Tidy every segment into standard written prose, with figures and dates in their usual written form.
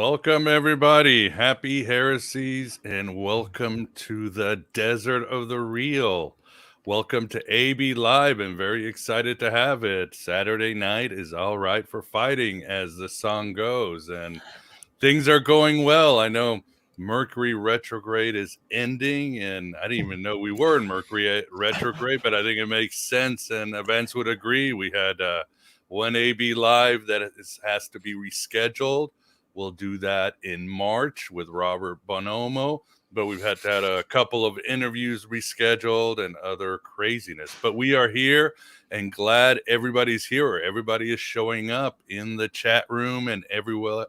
Welcome, everybody. Happy heresies, and welcome to the desert of the real. Welcome to AB Live. I'm very excited to have it. Saturday night is all right for fighting, as the song goes, and things are going well. I know Mercury retrograde is ending, and I didn't even know we were in Mercury retrograde, but I think it makes sense, and events would agree. We had one AB Live that has to be rescheduled. We'll do that in March with Robert Bonomo, but we've had to have a couple of interviews rescheduled and other craziness. But we are here and glad everybody's here. Everybody is showing up in the chat room and everywhere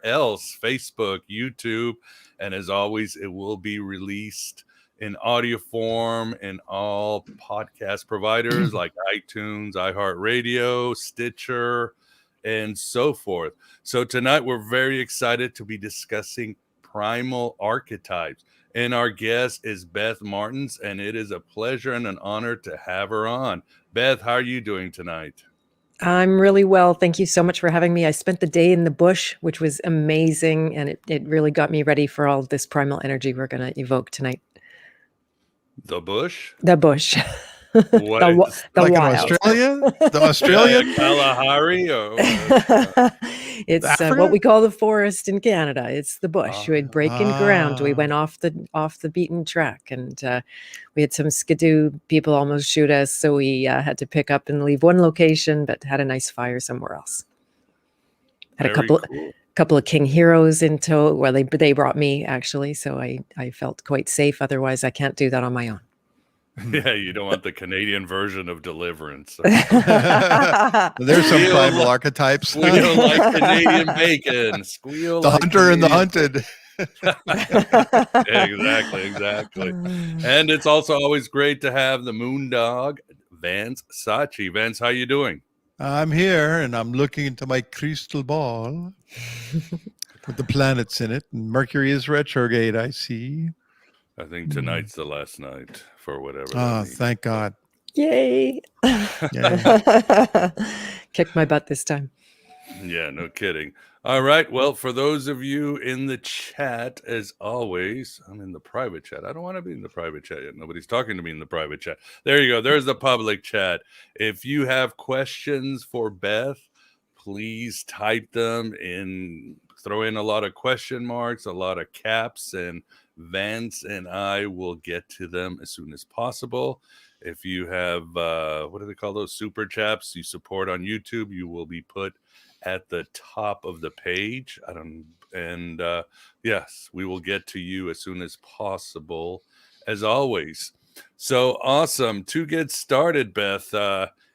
else, Facebook, YouTube, and as always, it will be released in audio form in all podcast providers like iTunes, iHeartRadio, Stitcher, and so forth. So tonight we're very excited to be discussing Primal Archetypes. And our guest is Beth Martens, and it is a pleasure and an honor to have her on. Beth, how are you doing tonight? I'm really well. Thank you so much for having me. I spent the day in the bush, which was amazing, and it really got me ready for all this primal energy we're going to evoke tonight. The bush? The bush. What the like wild. in Australia? The Australian? Kalahari? It's what we call the forest in Canada. It's the bush. We'd break in ground. We went off the beaten track, and we had some skidoo people almost shoot us, so we had to pick up and leave one location, but had a nice fire somewhere else. Had a couple of king heroes in tow. Well, they brought me actually, so I felt quite safe. Otherwise, I can't do that on my own. Yeah, you don't want the Canadian version of Deliverance. There's some primal archetypes. Squeal like Canadian bacon. Squeal the like hunter Canadian... and the hunted. Exactly. And it's also always great to have the moon dog, Vance Sachi. Vance, how you doing? I'm here, and I'm looking into my crystal ball with the planets in it. And Mercury is retrograde, I see. I think tonight's the last night for whatever. Oh, thank God. Yay. Kicked my butt this time. Yeah, no kidding. All right. Well, for those of you in the chat, as always, I'm in the private chat. I don't want to be in the private chat yet. Nobody's talking to me in the private chat. There you go. There's the public chat. If you have questions for Beth, please type them in. Throw in a lot of question marks, a lot of caps, and Vance and I will get to them as soon as possible. If you have, what do they call those, super chats you support on YouTube, you will be put at the top of the page. Yes, we will get to you as soon as possible, as always. So awesome. To get started, Beth,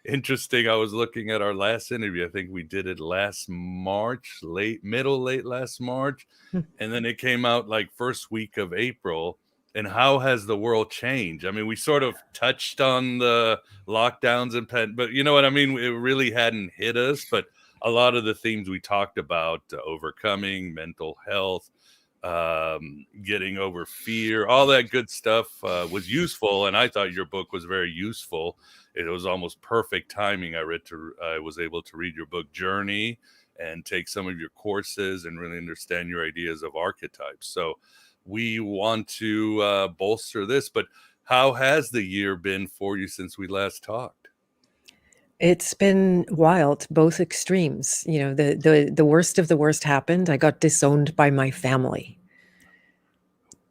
interesting. I was looking at our last interview. I think we did it last March, late last March. And then it came out like first week of April. And how has the world changed? I mean, we sort of touched on the lockdowns but you know what I mean? It really hadn't hit us. But a lot of the themes we talked about, overcoming mental health, getting over fear, all that good stuff was useful. And I thought your book was very useful. It was almost perfect timing. I was able to read your book Journey and take some of your courses and really understand your ideas of archetypes. So we want to bolster this, but how has the year been for you since we last talked? It's been wild, both extremes. You know, the worst of the worst happened. I got disowned by my family.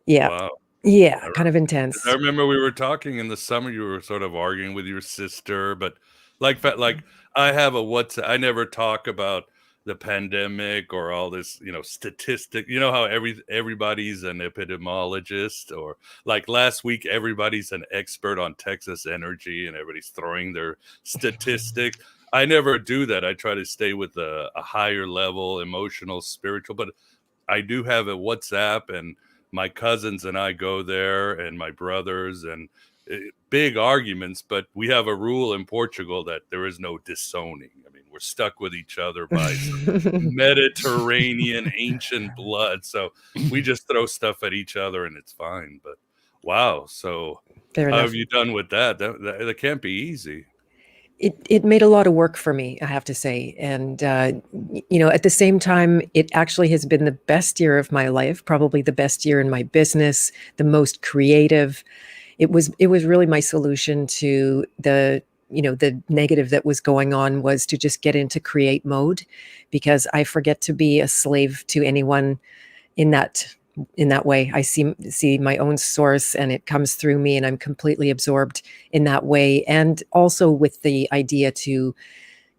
Yeah. Wow. Yeah, kind of intense. I remember we were talking in the summer, you were sort of arguing with your sister, but like I have a WhatsApp. I never talk about the pandemic or all this, statistic. You know how everybody's an epidemiologist, or like last week, everybody's an expert on Texas energy and everybody's throwing their statistics. I never do that. I try to stay with a higher level, emotional, spiritual, but I do have a WhatsApp, and my cousins and I go there, and my brothers, and big arguments, but we have a rule in Portugal that there is no disowning. I mean, we're stuck with each other by Mediterranean ancient blood. So we just throw stuff at each other and it's fine. But wow. So how have you done with that? That can't be easy. it made a lot of work for me, I have to say. And, at the same time, it actually has been the best year of my life, probably the best year in my business, the most creative. It was really my solution to the negative that was going on, was to just get into create mode, because I forget to be a slave to anyone in that way. I see my own source, and it comes through me, and I'm completely absorbed in that way. And also with the idea to,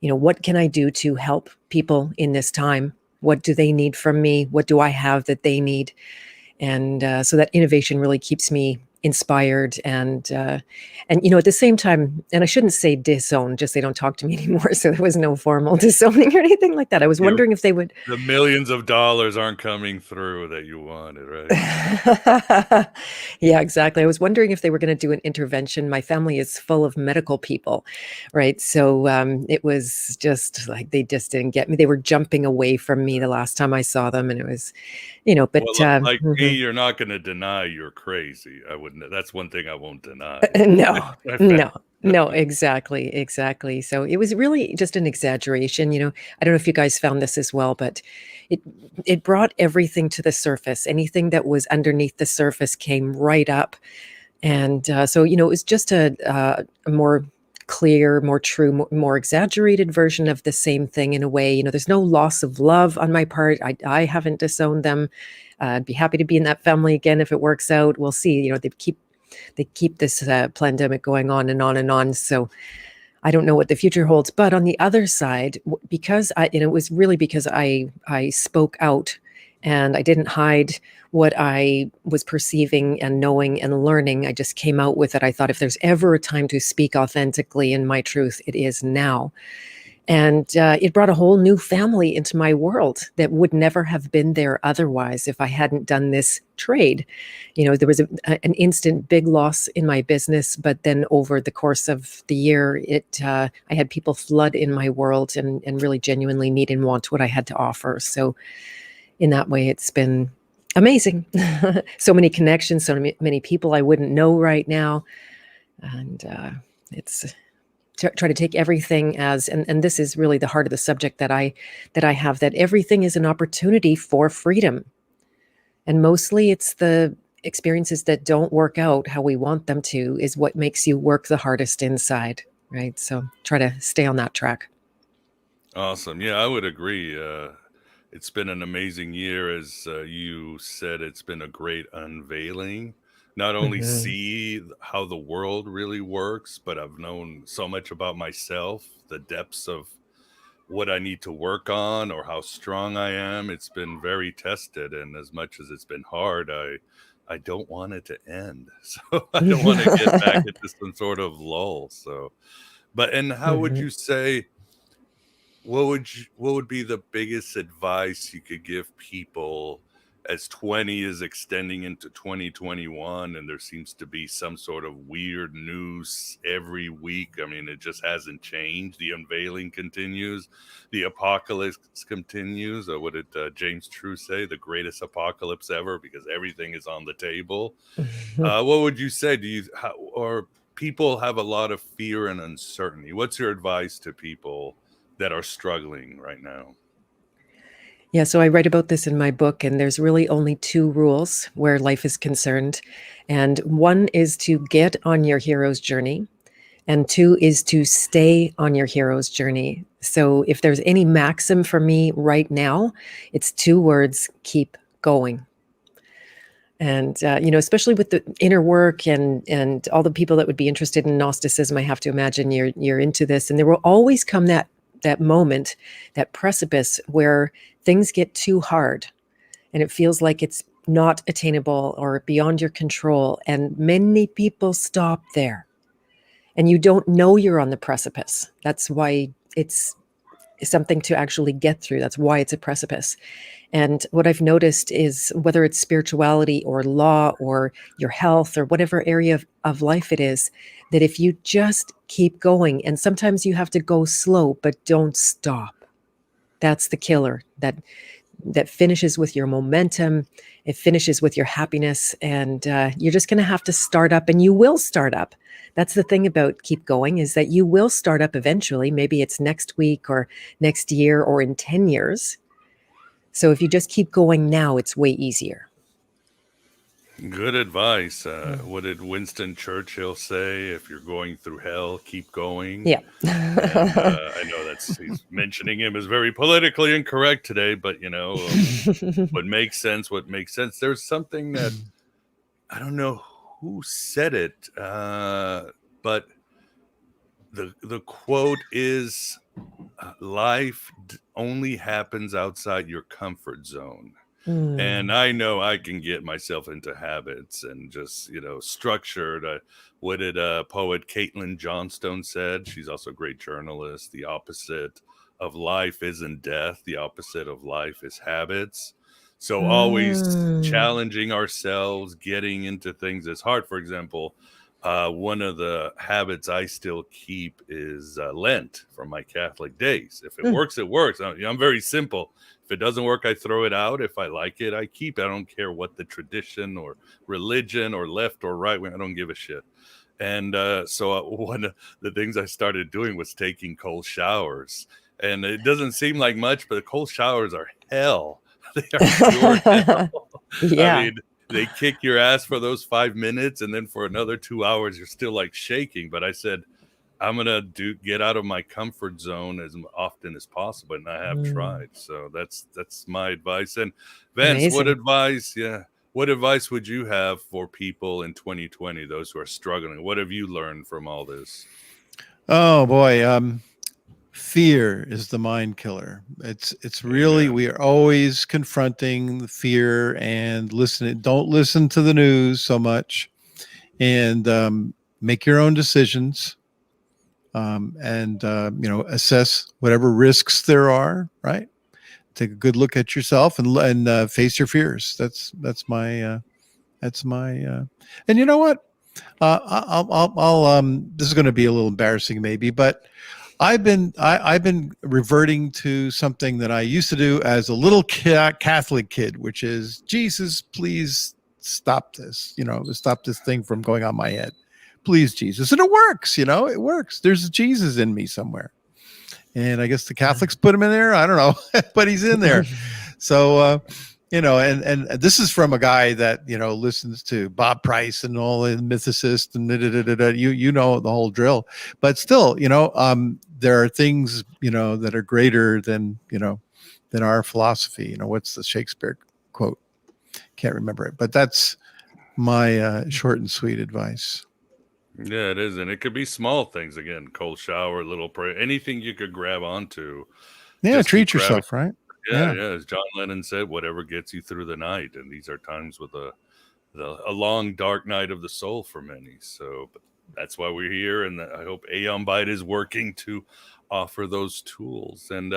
what can I do to help people in this time? What do they need from me? What do I have that they need? And so that innovation really keeps me inspired, and at the same time, and I shouldn't say disown, just they don't talk to me anymore, so there was no formal disowning or anything like that. I was wondering if they would. The millions of dollars aren't coming through that you wanted, right? Yeah, exactly. I was wondering if they were going to do an intervention. My family is full of medical people, right? So it was just like they just didn't get me. They were jumping away from me the last time I saw them, and it was, but well, like me, you're not going to deny you're crazy. I wouldn't. That's one thing I won't deny. No, exactly. So it was really just an exaggeration. I don't know if you guys found this as well, but it brought everything to the surface. Anything that was underneath the surface came right up. And so, it was just a more clear, more true, more exaggerated version of the same thing in a way. There's no loss of love on my part. I haven't disowned them. I'd be happy to be in that family again if it works out. We'll see. They keep this pandemic going on and on and on. So I don't know what the future holds. But on the other side, because it was really because I spoke out, and I didn't hide what I was perceiving and knowing and learning. I just came out with it. I thought, if there's ever a time to speak authentically in my truth, it is now. And it brought a whole new family into my world that would never have been there otherwise if I hadn't done this trade. There was an instant big loss in my business, but then over the course of the year, I had people flood in my world and really genuinely need and want what I had to offer. So in that way, it's been amazing. So many connections, so many people I wouldn't know right now. And it's try to take everything as, and this is really the heart of the subject that I have, that everything is an opportunity for freedom. And mostly it's the experiences that don't work out how we want them to is what makes you work the hardest inside, right? So try to stay on that track. Awesome. Yeah, I would agree. It's been an amazing year. As you said, it's been a great unveiling. Not only see how the world really works, but I've known so much about myself, the depths of what I need to work on or how strong I am. It's been very tested. And as much as it's been hard, I don't want it to end. So I don't want to get back into some sort of lull. So, and how would you say, what would be the biggest advice you could give people as 20 is extending into 2021, and there seems to be some sort of weird news every week? I mean, it just hasn't changed. The unveiling continues. The apocalypse continues. What did James True say? The greatest apocalypse ever, because everything is on the table. What would you say? Or people have a lot of fear and uncertainty. What's your advice to people that are struggling right now? Yeah, so I write about this in my book, and there's really only two rules where life is concerned. And one is to get on your hero's journey, and two is to stay on your hero's journey. So if there's any maxim for me right now, it's two words: keep going. And, especially with the inner work and all the people that would be interested in Gnosticism, I have to imagine you're into this. And there will always come that moment, that precipice where things get too hard and it feels like it's not attainable or beyond your control. And many people stop there, and you don't know you're on the precipice. That's why it's something to actually get through. That's why it's a precipice. And what I've noticed is, whether it's spirituality or law or your health or whatever area of life it is, that if you just keep going, and sometimes you have to go slow, but don't stop. That's the killer. That that finishes with your momentum. It finishes with your happiness, and you're just going to have to start up, and you will start up. That's the thing about keep going, is that you will start up eventually. Maybe it's next week or next year or in 10 years. So if you just keep going now, it's way easier. Good advice. What did Winston Churchill say? If you're going through hell, keep going. Yeah. And I know he's mentioning him is very politically incorrect today, but what makes sense. There's something that I don't know who said it, but the quote is, life only happens outside your comfort zone. And I know I can get myself into habits and just, structured. What did poet Caitlin Johnstone said? She's also a great journalist. The opposite of life isn't death. The opposite of life is habits. So always challenging ourselves, getting into things is hard. For example, one of the habits I still keep is Lent from my Catholic days. If it works, it works. I'm very simple. If it doesn't work, I throw it out. If I like it, I keep it. I don't care what the tradition or religion or left or right wing. I don't give a shit. And so one of the things I started doing was taking cold showers. And it doesn't seem like much, but cold showers are hell. They are pure hell. Yeah. I mean, they kick your ass for those 5 minutes, and then for another 2 hours, you're still like shaking. But I said, I'm gonna get out of my comfort zone as often as possible, and I have tried. So that's my advice. And Vince, Amazing. what advice would you have for people in 2020, those who are struggling? What have you learned from all this? Oh boy, fear is the mind killer. It's really, we are always confronting the fear and listening. Don't listen to the news so much, and make your own decisions. And assess whatever risks there are. Right, take a good look at yourself and face your fears. That's my. And you know what? I'll this is going to be a little embarrassing, maybe, but I've been reverting to something that I used to do as a little Catholic kid, which is, Jesus, please stop this. Stop this thing from going on my head. Please, Jesus. And it works, it works. There's Jesus in me somewhere. And I guess the Catholics put him in there. I don't know, but he's in there. So, and this is from a guy that, listens to Bob Price and all the mythicists and you know the whole drill. But still, there are things, that are greater than our philosophy. What's the Shakespeare quote? Can't remember it, but that's my short and sweet advice. Yeah, it is. And it could be small things. Again, cold shower, little prayer, anything you could grab onto. Yeah, treat yourself, right? Yeah. As John Lennon said, whatever gets you through the night. And these are times with a long, dark night of the soul for many. So but that's why we're here. And I hope Aeon Byte is working to offer those tools. And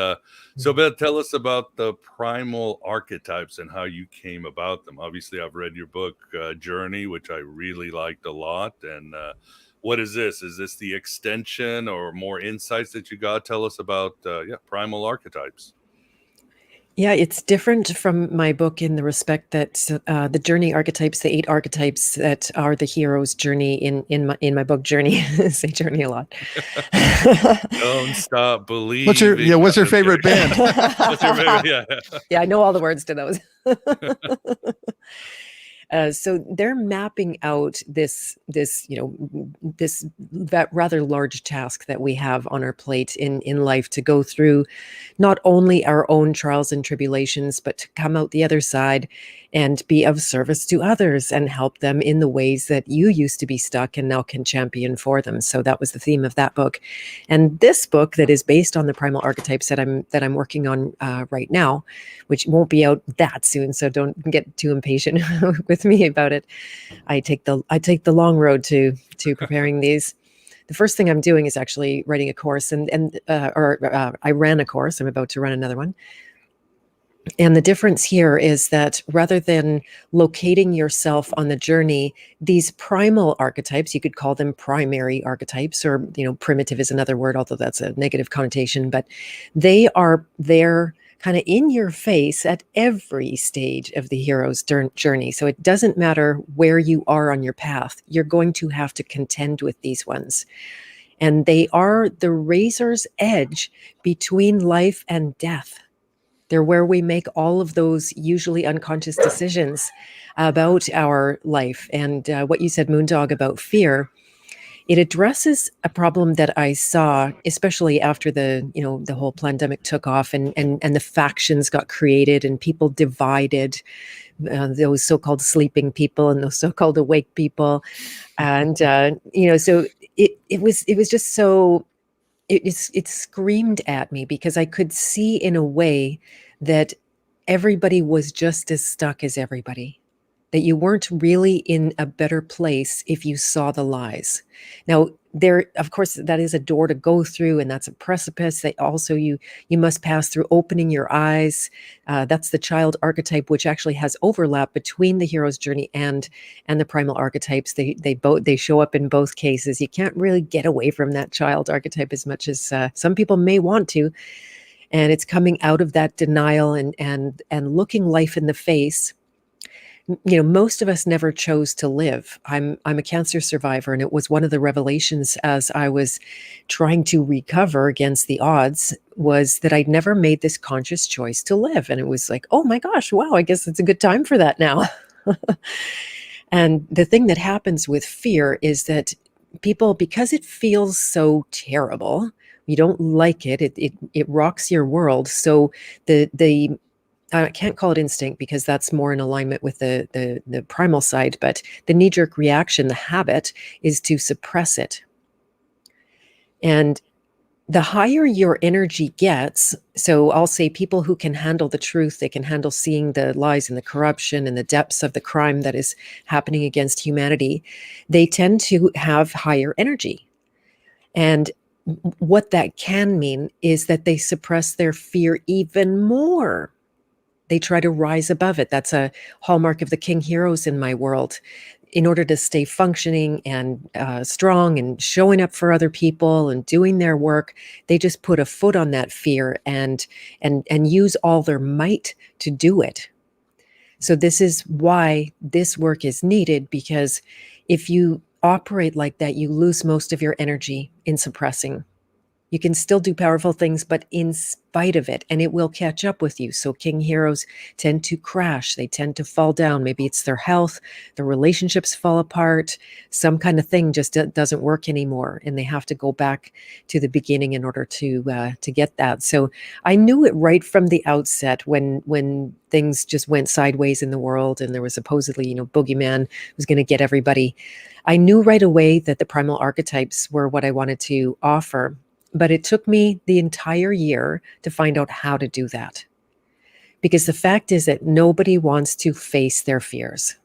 so Beth, tell us about the Primal Archetypes and how you came about them. Obviously, I've read your book, Journey, which I really liked a lot. And what is this? Is this the extension or more insights that you got? Tell us about Primal Archetypes. Yeah, it's different from my book in the respect that the journey archetypes, the 8 archetypes that are the hero's journey in my book, Journey. I say journey a lot. Don't stop believing. What's your favorite band? What's your favorite? Yeah, I know all the words to those. So they're mapping out that rather large task that we have on our plate in life, to go through not only our own trials and tribulations, but to come out the other side and be of service to others and help them in the ways that you used to be stuck and now can champion for them. So that was the theme of that book. And this book that is based on the Primal Archetypes that I'm working on right now, which won't be out that soon, so don't get too impatient with me about it. I take the long road to preparing these. The first thing I'm doing is actually writing a course, I ran a course. I'm about to run another one. And the difference here is that rather than locating yourself on the journey, these primal archetypes, you could call them primary archetypes, or primitive is another word, although that's a negative connotation, but they are there kind of in your face at every stage of the hero's journey. So it doesn't matter where you are on your path, you're going to have to contend with these ones. And they are the razor's edge between life and death. They're where we make all of those usually unconscious decisions about our life. And what you said, Moondog, about fear, it addresses a problem that I saw, especially after the whole pandemic took off and the factions got created and people divided, those so-called sleeping people and those so-called awake people. And, so it was just so, it screamed at me because I could see in a way that everybody was just as stuck as everybody, that you weren't really in a better place if you saw the lies. Now, there, of course, that is a door to go through, and that's a precipice that also you must pass through, opening your eyes. That's the child archetype, which actually has overlap between the hero's journey and the primal archetypes. They show up in both cases. You can't really get away from that child archetype as much as some people may want to. And it's coming out of that denial and looking life in the face. Most of us never chose to live. I'm a cancer survivor, and it was one of the revelations as I was trying to recover against the odds was that I'd never made this conscious choice to live. And it was like, oh my gosh, wow, I guess it's a good time for that now. And the thing that happens with fear is that people, because it feels so terrible, you don't like it, it rocks your world. So the I can't call it instinct because that's more in alignment with the primal side, but the knee-jerk reaction, the habit, is to suppress it. And the higher your energy gets, so I'll say people who can handle the truth, they can handle seeing the lies and the corruption and the depths of the crime that is happening against humanity, they tend to have higher energy. And what that can mean is that they suppress their fear even more. They try to rise above it. That's a hallmark of the king heroes in my world. In order to stay functioning and strong and showing up for other people and doing their work, they just put a foot on that fear and use all their might to do it. So this is why this work is needed, because if you operate like that, you lose most of your energy in suppressing. You can still do powerful things, but in spite of it, and it will catch up with you. So king heroes tend to crash. They tend to fall down. Maybe it's their health, their relationships fall apart, some kind of thing just doesn't work anymore, and they have to go back to the beginning in order to get that. So I knew it right from the outset when things just went sideways in the world, and there was supposedly, boogeyman was going to get everybody. I knew right away that the primal archetypes were what I wanted to offer. But it took me the entire year to find out how to do that. Because the fact is that nobody wants to face their fears.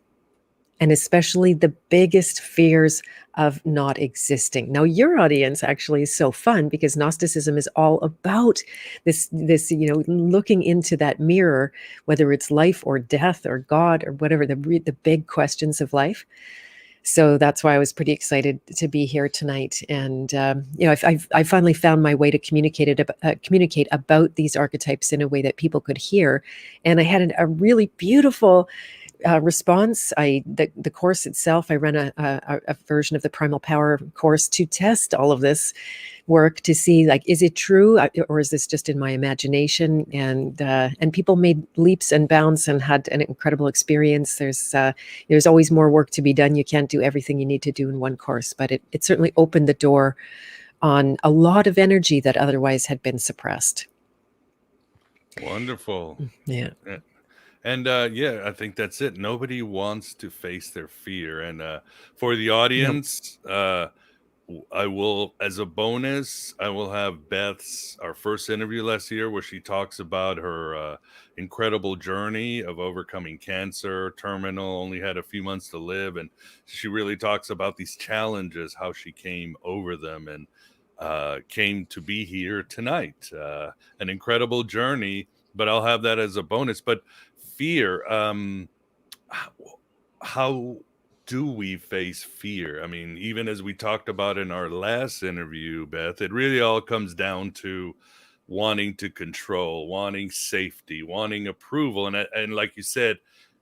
And especially the biggest fears of not existing. Now, your audience actually is so fun because Gnosticism is all about this, looking into that mirror, whether it's life or death or God or whatever, the big questions of life. So that's why I was pretty excited to be here tonight. And, I finally found my way to communicate about these archetypes in a way that people could hear. And I had a really beautiful response. The course itself, I ran a version of the Primal Power course to test all of this work to see, like, is it true or is this just in my imagination? And people made leaps and bounds and had an incredible experience. There's always more work to be done. You can't do everything you need to do in one course, but it certainly opened the door on a lot of energy that otherwise had been suppressed. Wonderful. Yeah. And I think that's it. Nobody wants to face their fear. And for the audience, I will, as a bonus, I will have our first interview last year, where she talks about her incredible journey of overcoming cancer, terminal, only had a few months to live. And she really talks about these challenges, how she came over them and came to be here tonight. An incredible journey, but I'll have that as a bonus. But fear, how do we face fear? I mean, even as we talked about in our last interview, Beth, it really all comes down to wanting to control, wanting safety, wanting approval. And like you said,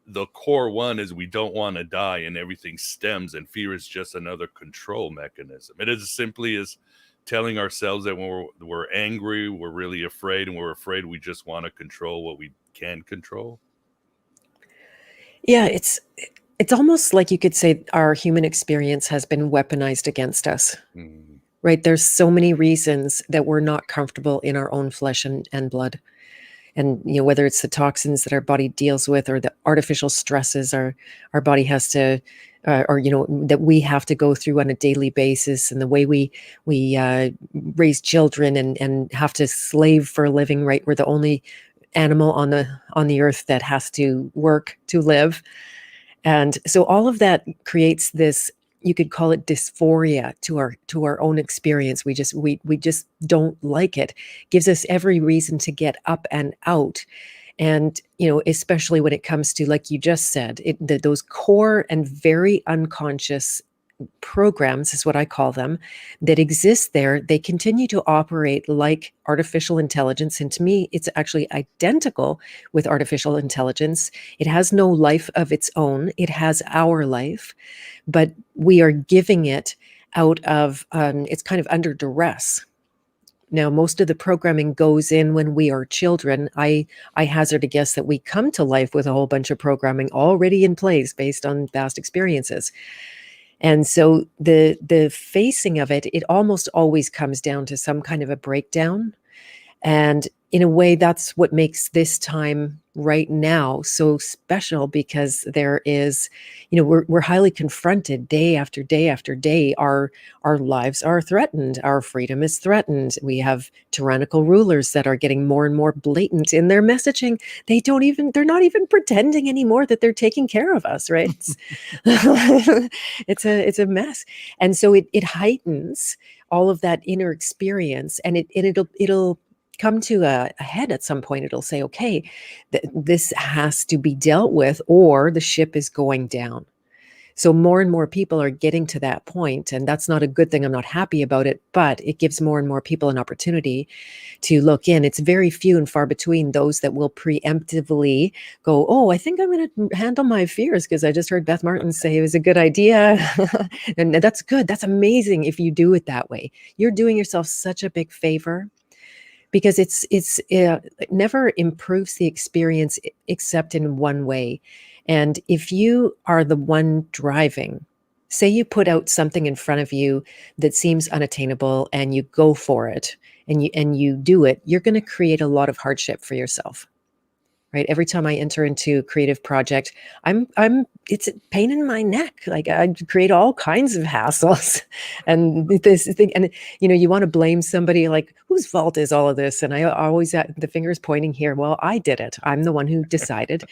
the core one is we don't want to die, and everything stems, and fear is just another control mechanism. It is as simply as telling ourselves that when we're angry, we're really afraid, and we're afraid we just want to control what we can control. Yeah, it's almost like you could say our human experience has been weaponized against us. Right? There's so many reasons that we're not comfortable in our own flesh and blood. And, whether it's the toxins that our body deals with, or the artificial stresses our body has to, or, that we have to go through on a daily basis, and the way we raise children and have to slave for a living, right? We're the only animal on the earth that has to work to live. And so all of that creates this, you could call it dysphoria to our own experience. We just don't like it. Gives us every reason to get up and out. And, especially when it comes to, like you just said, those core and very unconscious programs, is what I call them, that exist there. They continue to operate like artificial intelligence. And to me, it's actually identical with artificial intelligence. It has no life of its own. It has our life, but we are giving it out of, it's kind of under duress. Now, most of the programming goes in when we are children. I hazard a guess that we come to life with a whole bunch of programming already in place based on past experiences. And so the facing of it almost always comes down to some kind of a breakdown. And in a way, that's what makes this time right now so special, because there is, we're highly confronted day after day after day. Our lives are threatened. Our freedom is threatened. We have tyrannical rulers that are getting more and more blatant in their messaging. They're not even pretending anymore that they're taking care of us, right? It's a mess. And so it heightens all of that inner experience, and it'll come to a head at some point. It'll say, okay, this has to be dealt with, or the ship is going down. So more and more people are getting to that point, and that's not a good thing. I'm not happy about it, but it gives more and more people an opportunity to look in. It's very few and far between those that will preemptively go, oh, I think I'm going to handle my fears because I just heard Beth Martens say it was a good idea. And that's good. That's amazing if you do it that way. You're doing yourself such a big favor, because it never improves the experience except in one way. And if you are the one driving, say you put out something in front of you that seems unattainable, and you go for it, and you do it, you're going to create a lot of hardship for yourself. Right? Every time I enter into a creative project, it's a pain in my neck. Like, I create all kinds of hassles, and this thing, and you want to blame somebody, like, whose fault is all of this? And I always the fingers pointing here. Well, I did it. I'm the one who decided.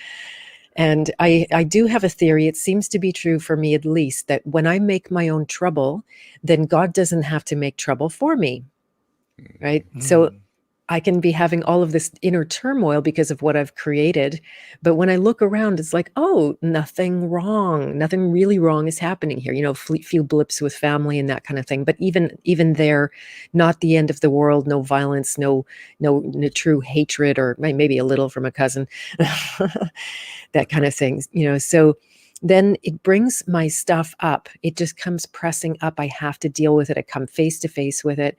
And I do have a theory. It seems to be true for me, at least, that when I make my own trouble, then God doesn't have to make trouble for me. Right? So I can be having all of this inner turmoil because of what I've created. But when I look around, it's like, oh, nothing wrong. Nothing really wrong is happening here. Few blips with family and that kind of thing. But even there, not the end of the world, no violence, no true hatred, or maybe a little from a cousin, that kind of thing. So then it brings my stuff up. It just comes pressing up. I have to deal with it. I come face to face with it.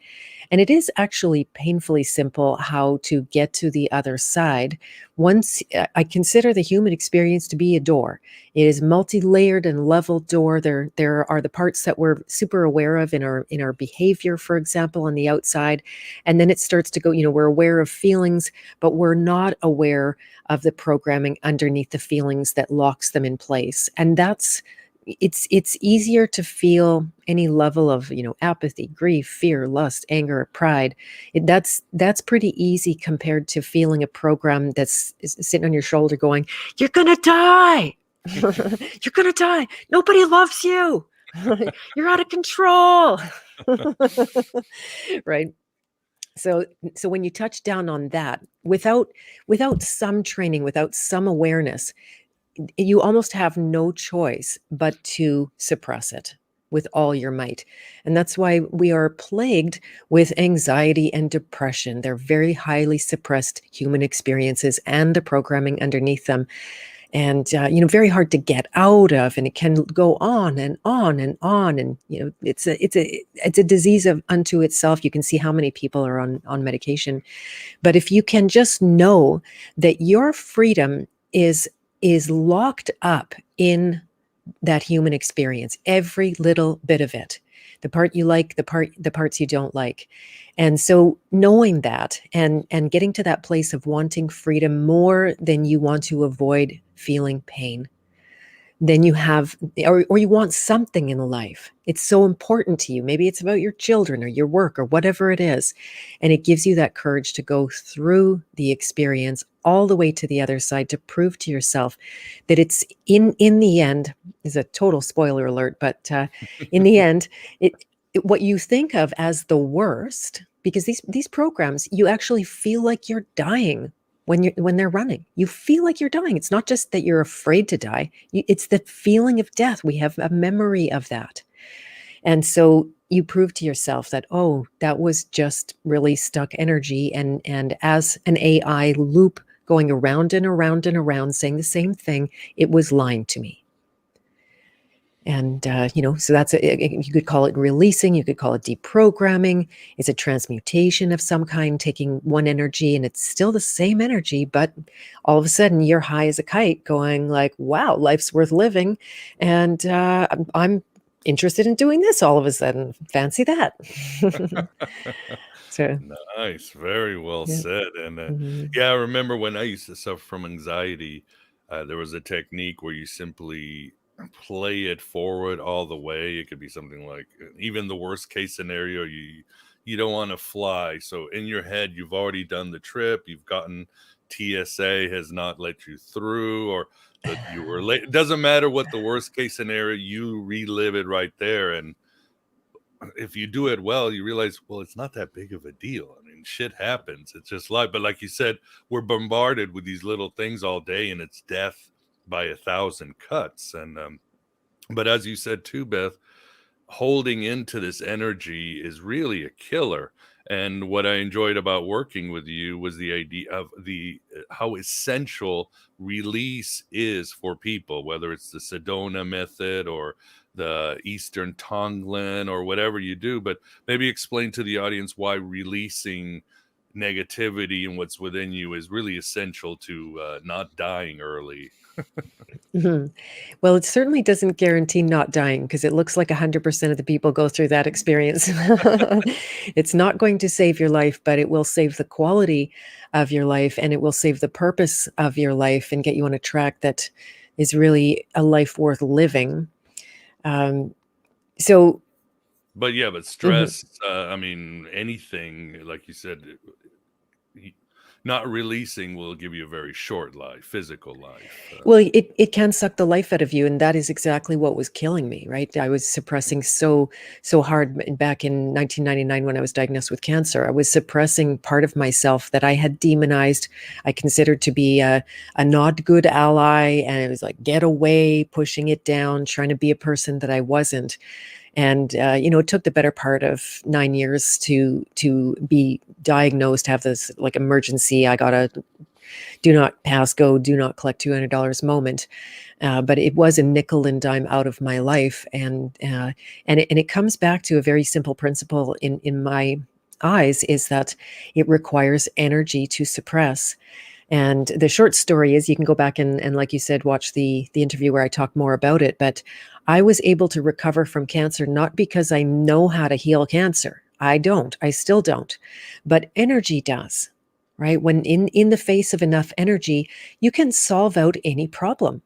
And it is actually painfully simple how to get to the other side. Once I consider the human experience to be a door. It is multi-layered and leveled door. There are the parts that we're super aware of in our behavior, for example, on the outside. And then it starts to go, we're aware of feelings, but we're not aware of the programming underneath the feelings that locks them in place. And it's easier to feel any level of, apathy, grief, fear, lust, anger, pride. That's pretty easy compared to feeling a program that's sitting on your shoulder going, you're going to die. You're going to die. Nobody loves you. You're out of control. Right. So when you touch down on that, without some training, without some awareness, you almost have no choice but to suppress it. with all your might. And that's why we are plagued with anxiety and depression. They're very highly suppressed human experiences and the programming underneath them. And, very hard to get out of, and it can go on and on and on. And, it's a disease unto itself. You can see how many people are on medication. But if you can just know that your freedom is locked up in that human experience, every little bit of it, the part you like, the parts you don't like. And so knowing that and getting to that place of wanting freedom more than you want to avoid feeling pain, then you have, or you want something in life. It's so important to you. Maybe it's about your children or your work or whatever it is. And it gives you that courage to go through the experience all the way to the other side, to prove to yourself that it's in the end, is a total spoiler alert, but in the end, what you think of as the worst, because these programs, you actually feel like you're dying when they're running. You feel like you're dying. It's not just that you're afraid to die. It's the feeling of death. We have a memory of that. And so you prove to yourself that, oh, that was just really stuck energy. And as an AI loop going around and around and around, saying the same thing, it was lying to me. And, so that's, you could call it releasing, you could call it deprogramming. It's a transmutation of some kind, taking one energy, and it's still the same energy, but all of a sudden you're high as a kite going like, wow, life's worth living. And I'm interested in doing this all of a sudden. Fancy that. So nice. Very well said. And I remember when I used to suffer from anxiety, there was a technique where you simply play it forward all the way. It could be something like, even the worst case scenario, you don't want to fly, so in your head you've already done the trip, you've gotten TSA has not let you through, or that you were late. It doesn't matter what the worst case scenario, you relive it right there. And if you do it well, you realize, well, it's not that big of a deal. I mean, shit happens. It's just life. But like you said, we're bombarded with these little things all day, and it's death by 1,000 cuts. And but as you said too, Beth, holding into this energy is really a killer. And what I enjoyed about working with you was the idea of how essential release is for people, whether it's the Sedona method or the Eastern Tonglen or whatever you do. But maybe explain to the audience why releasing negativity and what's within you is really essential to not dying early. Well, it certainly doesn't guarantee not dying, because it looks like 100% of the people go through that experience. It's not going to save your life, but it will save the quality of your life, and it will save the purpose of your life and get you on a track that is really a life worth living. But stress, I mean, anything, like you said, not releasing will give you a very short life, physical life. Well, it can suck the life out of you. And that is exactly what was killing me, right? I was suppressing so hard back in 1999 when I was diagnosed with cancer. I was suppressing part of myself that I had demonized. I considered to be a not good ally. And it was like, get away, pushing it down, trying to be a person that I wasn't. And, it took the better part of 9 years to be diagnosed, have this like emergency. I got a do not pass go, do not collect $200 moment. But it was a nickel and dime out of my life. And it comes back to a very simple principle in my eyes, is that it requires energy to suppress. And the short story is, you can go back and like you said, watch the interview where I talk more about it. But I was able to recover from cancer, not because I know how to heal cancer. I still don't. But energy does, right? When in the face of enough energy, you can solve out any problem.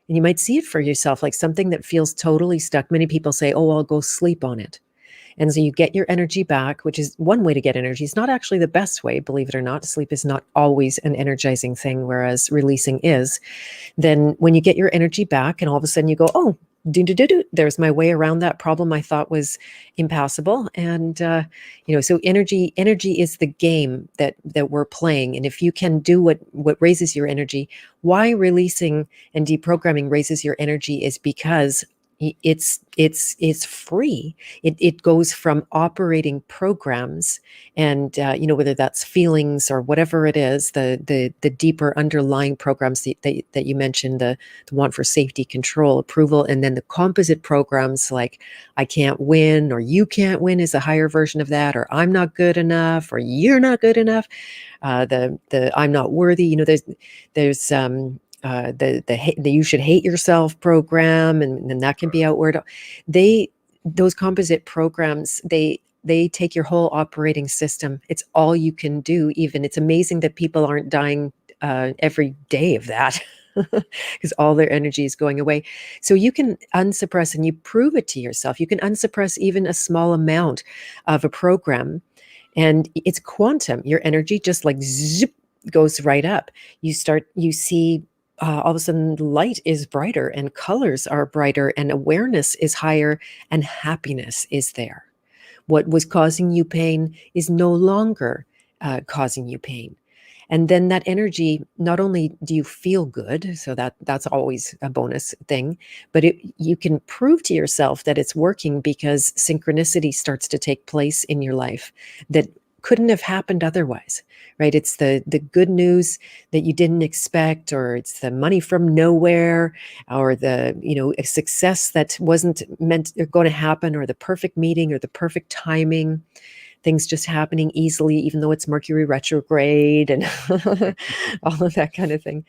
And you might see it for yourself, like something that feels totally stuck. Many people say, oh, I'll go sleep on it. And so you get your energy back, which is one way to get energy. It's not actually the best way, believe it or not. Sleep is not always an energizing thing, whereas releasing is. Then when you get your energy back and all of a sudden you go, oh, there's my way around that problem I thought was impassable. And, so energy is the game that we're playing. And if you can do what raises your energy, why releasing and deprogramming raises your energy is because It's free. It goes from operating programs, and whether that's feelings or whatever it is, the deeper underlying programs that you mentioned, the want for safety, control, approval, and then the composite programs like I can't win or you can't win is a higher version of that, or I'm not good enough or you're not good enough. The I'm not worthy. There's the you should hate yourself program, and that can be outward. Those composite programs, they take your whole operating system. It's all you can do. Even it's amazing that people aren't dying every day of that, because all their energy is going away. So you can unsuppress, and you prove it to yourself. You can unsuppress even a small amount of a program, and it's quantum. Your energy just like zip goes right up. You see all of a sudden light is brighter and colors are brighter and awareness is higher and happiness is there. What was causing you pain is no longer causing you pain. And then that energy, not only do you feel good, so that's always a bonus thing, but you can prove to yourself that it's working, because synchronicity starts to take place in your life that couldn't have happened otherwise, right? It's the good news that you didn't expect, or it's the money from nowhere, or the a success that wasn't meant or going to happen, or the perfect meeting, or the perfect timing. Things just happening easily, even though it's Mercury retrograde and all of that kind of thing.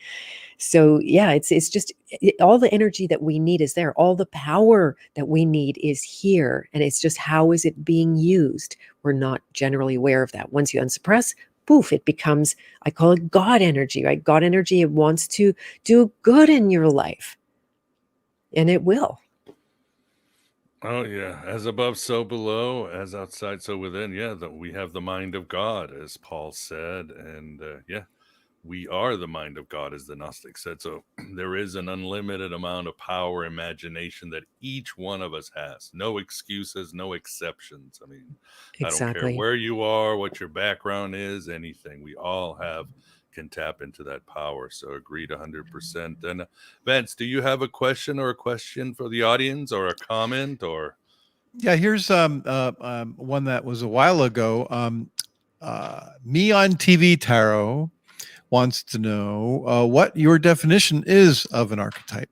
So yeah, it's just all the energy that we need is there. All the power that we need is here. And it's just, how is it being used? We're not generally aware of that. Once you unsuppress, poof, it becomes, I call it God energy, right? God energy, it wants to do good in your life. And it will. Oh yeah, as above, so below, as outside, so within. Yeah, that we have the mind of God, as Paul said, and yeah, we are the mind of God, as the Gnostic said. So there is an unlimited amount of power, imagination that each one of us has. No excuses, no exceptions. I mean, I don't care Exactly. where you are, what your background is, anything. We all can tap into that power. So agreed 100%. And Vince, do you have a question for the audience, or a comment, or? Yeah, here's one that was a while ago. Me on TV Tarot wants to know what your definition is of an archetype.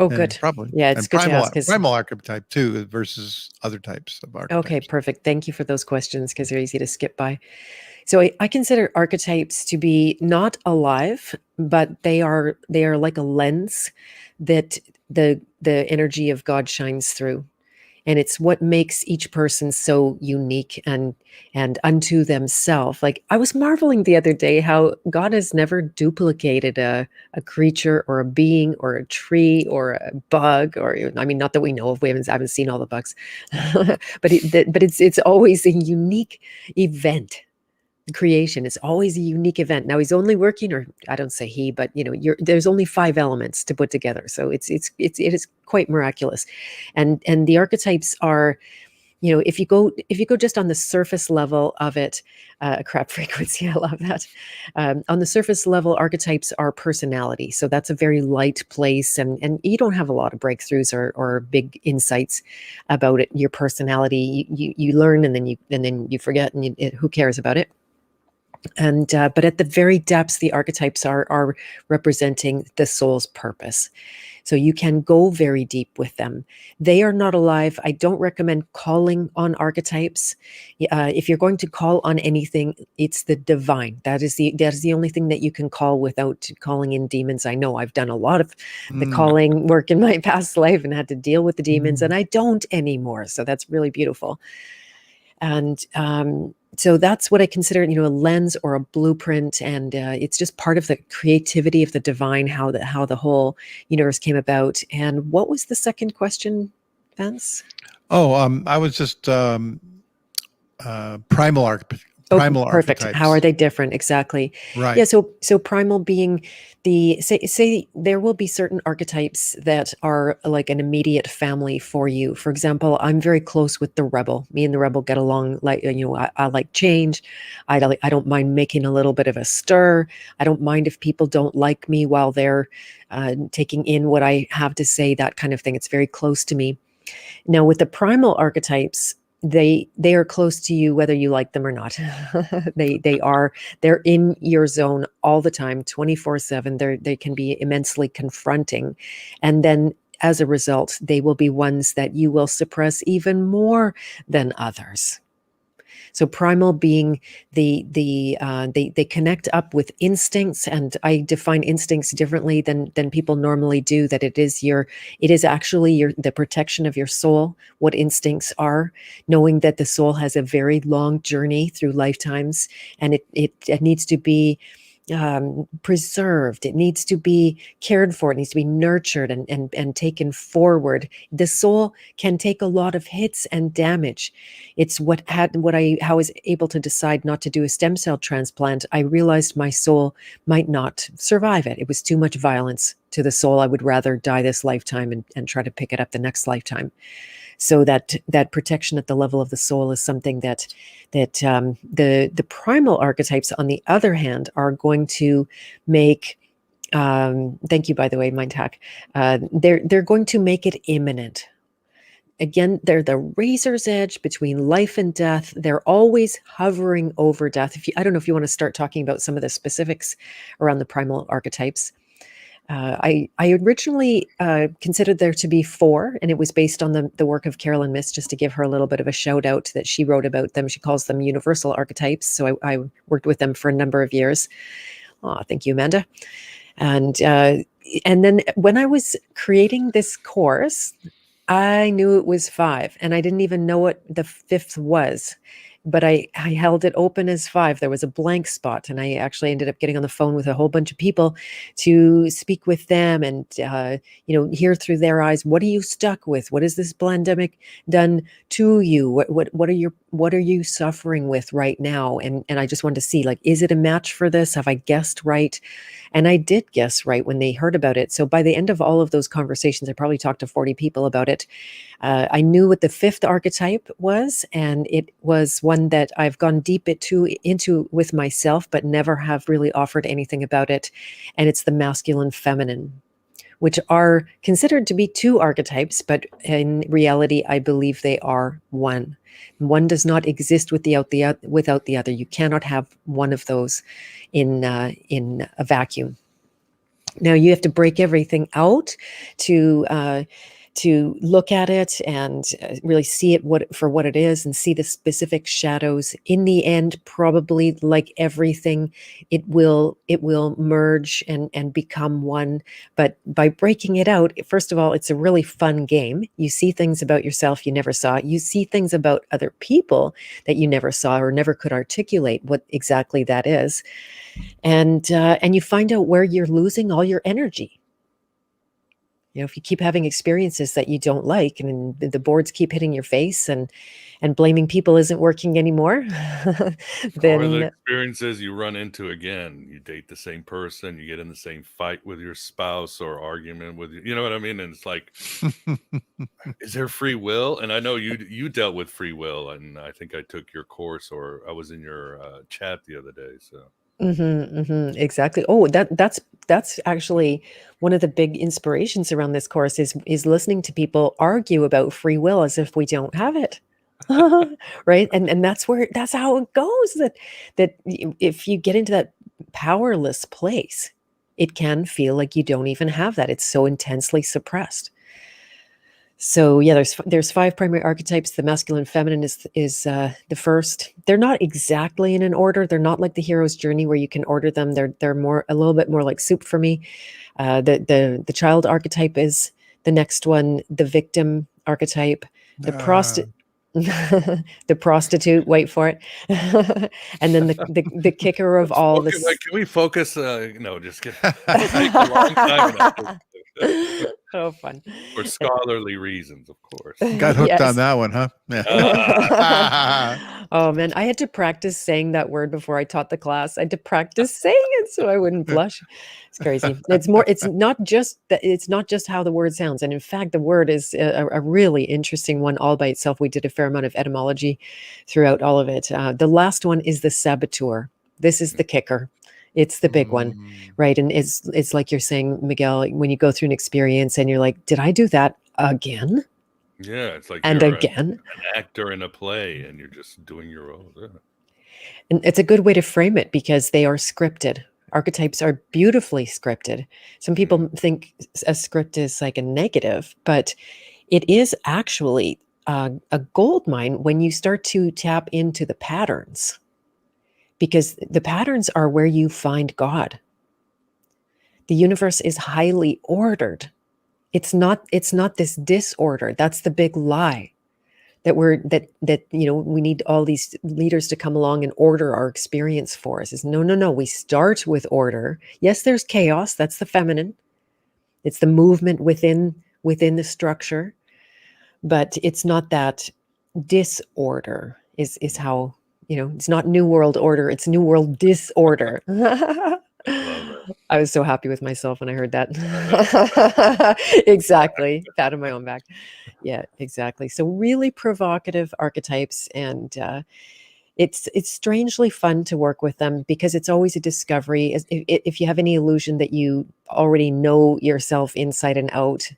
Oh, And good. probably. Yeah, it's and good to ask. Primal archetype too versus other types of archetypes. Okay, perfect. Thank you for those questions, because they're easy to skip by. So I consider archetypes to be not alive, but they are like a lens that the energy of God shines through. And it's what makes each person so unique and unto themselves. Like, I was marveling the other day how God has never duplicated a creature or a being or a tree or a bug, or, I mean, not that we know of. I haven't seen all the bugs, but it's always a unique event. Creation is always a unique event. Now he's only working, or I don't say he, but there's only 5 elements to put together. So it is quite miraculous. And the archetypes are, if you go just on the surface level of it, crap frequency, I love that. On the surface level, archetypes are personality. So that's a very light place, and you don't have a lot of breakthroughs or big insights about it. Your personality, you learn, and then you forget, and who cares about it? And but at the very depths, the archetypes are representing the soul's purpose. So you can go very deep with them. They are not alive. I don't recommend calling on archetypes. If you're going to call on anything, it's the divine. That is the only thing that you can call without calling in demons. I know I've done a lot of the calling work in my past life and had to deal with the demons, and I don't anymore. So that's really beautiful. And so that's what I consider, a lens or a blueprint, and it's just part of the creativity of the divine, how the whole universe came about. And what was the second question, Vance? I was just primal Primal perfect. archetypes. How are they different? Exactly. Right. Yeah. So primal being say there will be certain archetypes that are like an immediate family for you. For example, I'm very close with the rebel. Me and the rebel get along like, I like change. I don't mind making a little bit of a stir. I don't mind if people don't like me while they're taking in what I have to say, that kind of thing. It's very close to me. Now with the primal archetypes, they are close to you whether you like them or not. They're in your zone all the time, 24/7. They can be immensely confronting, and then as a result they will be ones that you will suppress even more than others. So primal being they connect up with instincts, and I define instincts differently than people normally do. That it is actually the protection of your soul. What instincts are, knowing that the soul has a very long journey through lifetimes, and it needs to be preserved. It needs to be cared for. It needs to be nurtured and taken forward. The soul can take a lot of hits and damage. It's how I was able to decide not to do a stem cell transplant. I realized my soul might not survive it. It was too much violence to the soul. I would rather die this lifetime and try to pick it up the next lifetime. So that protection at the level of the soul is something that the primal archetypes, on the other hand, are going to make. Thank you, by the way, Mind Hack. They're going to make it imminent. Again, they're the razor's edge between life and death. They're always hovering over death. I don't know if you want to start talking about some of the specifics around the primal archetypes. I originally considered there to be 4, and it was based on the work of Carolyn Myss, just to give her a little bit of a shout out that she wrote about them. She calls them universal archetypes. So I worked with them for a number of years. Thank you, Amanda. And then when I was creating this course, I knew it was 5, and I didn't even know what the 5th was. But I held it open as 5. There was a blank spot, and I actually ended up getting on the phone with a whole bunch of people to speak with them and hear through their eyes. What are you stuck with? What has this pandemic done to you? What are you suffering with right now? And I just wanted to see, like, is it a match for this? Have I guessed right? And I did guess right when they heard about it. So by the end of all of those conversations, I probably talked to 40 people about it. I knew what the 5th archetype was, and it was one that I've gone deep into with myself, but never have really offered anything about it. And it's the masculine feminine, which are considered to be 2 archetypes, but in reality, I believe they are one. One does not exist without the other. You cannot have one of those in a vacuum. Now you have to break everything out to look at it and really see it for what it is, and see the specific shadows. In the end, probably like everything, it will merge and become one. But by breaking it out, first of all, it's a really fun game. You see things about yourself you never saw. You see things about other people that you never saw or never could articulate what exactly that is. And you find out where you're losing all your energy. If you keep having experiences that you don't like, and the boards keep hitting your face, and blaming people isn't working anymore, then or the experiences you run into again. You date the same person, you get in the same fight with your spouse or argument with you know what I mean? And it's like, is there free will? And I know you dealt with free will, and I think I took your course, or I was in your chat the other day. So. Exactly. Oh, that's actually one of the big inspirations around this course is listening to people argue about free will as if we don't have it. Right. And that's how it goes, that if you get into that powerless place, it can feel like you don't even have that. It's so intensely suppressed. So yeah, there's 5 primary archetypes. The masculine feminine is the first. They're not exactly in an order. They're not like the hero's journey where you can order them. They're a little bit more like soup for me. The child archetype is the next one. The victim archetype, the the prostitute. Wait for it. And then the kicker of all this. Can we focus? No, just kidding. It'll take a long time. Oh, fun. For scholarly reasons, of course. Got hooked on Yes. that one, huh? Oh man, I had to practice saying that word before I taught the class. I had to practice saying it so I wouldn't blush. It's crazy. It's not just that, it's not just how the word sounds. And in fact, the word is a really interesting one all by itself. We did a fair amount of etymology throughout all of it. The last one is the saboteur. This is the kicker. It's the big one, right? And it's like you're saying, Miguel, when you go through an experience and you're like, did I do that again? Yeah, it's like And you're again. an actor in a play and you're just doing your role. Yeah. And it's a good way to frame it because they are scripted. Archetypes are beautifully scripted. Some people think a script is like a negative, but it is actually a gold mine when you start to tap into the patterns, because the patterns are where you find God. The universe is highly ordered. It's not this disorder. That's the big lie. That we need all these leaders to come along and order our experience for us. Is no. We start with order. Yes, there's chaos. That's the feminine. It's the movement within the structure, but it's not that disorder. Is how, it's not New World Order. It's New World Disorder. I was so happy with myself when I heard that. Exactly. Pat on my own back. Yeah, exactly. So really provocative archetypes, and it's strangely fun to work with them because it's always a discovery. If you have any illusion that you already know yourself inside and out,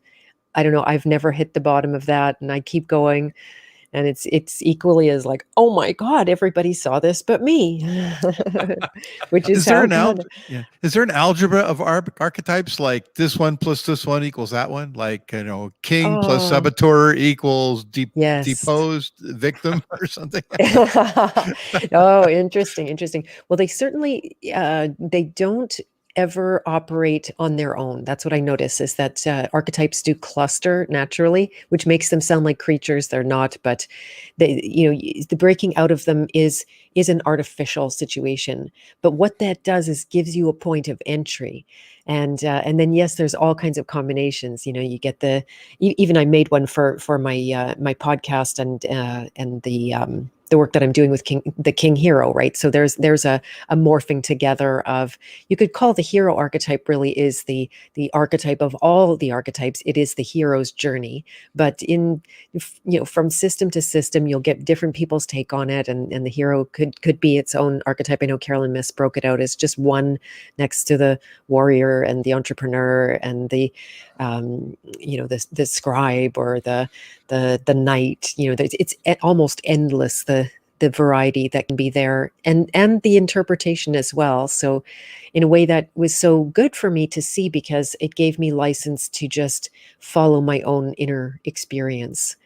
I don't know. I've never hit the bottom of that, and I keep going. And it's equally as like, oh my God, everybody saw this but me. Which is how is there an algebra of archetypes, like this one plus this one equals that one? Like, king plus saboteur equals deposed victim or something? Oh, interesting. Well, they certainly they don't ever operate on their own. That's what I notice, is that archetypes do cluster naturally, which makes them sound like creatures they're not. But the breaking out of them is an artificial situation. But what that does is gives you a point of entry, and then yes, there's all kinds of combinations. You get even I made one for my my podcast and the work that I'm doing with the King Hero, right? So there's a morphing together of, you could call the hero archetype really is the archetype of all the archetypes. It is the hero's journey, but from system to system, you'll get different people's take on it, and the hero could be its own archetype. I know Carolyn Miss broke it out as just one next to the warrior and the entrepreneur and the the scribe or the knight. It's almost endless, the variety that can be there, and the interpretation as well. So in a way that was so good for me to see, because it gave me license to just follow my own inner experience.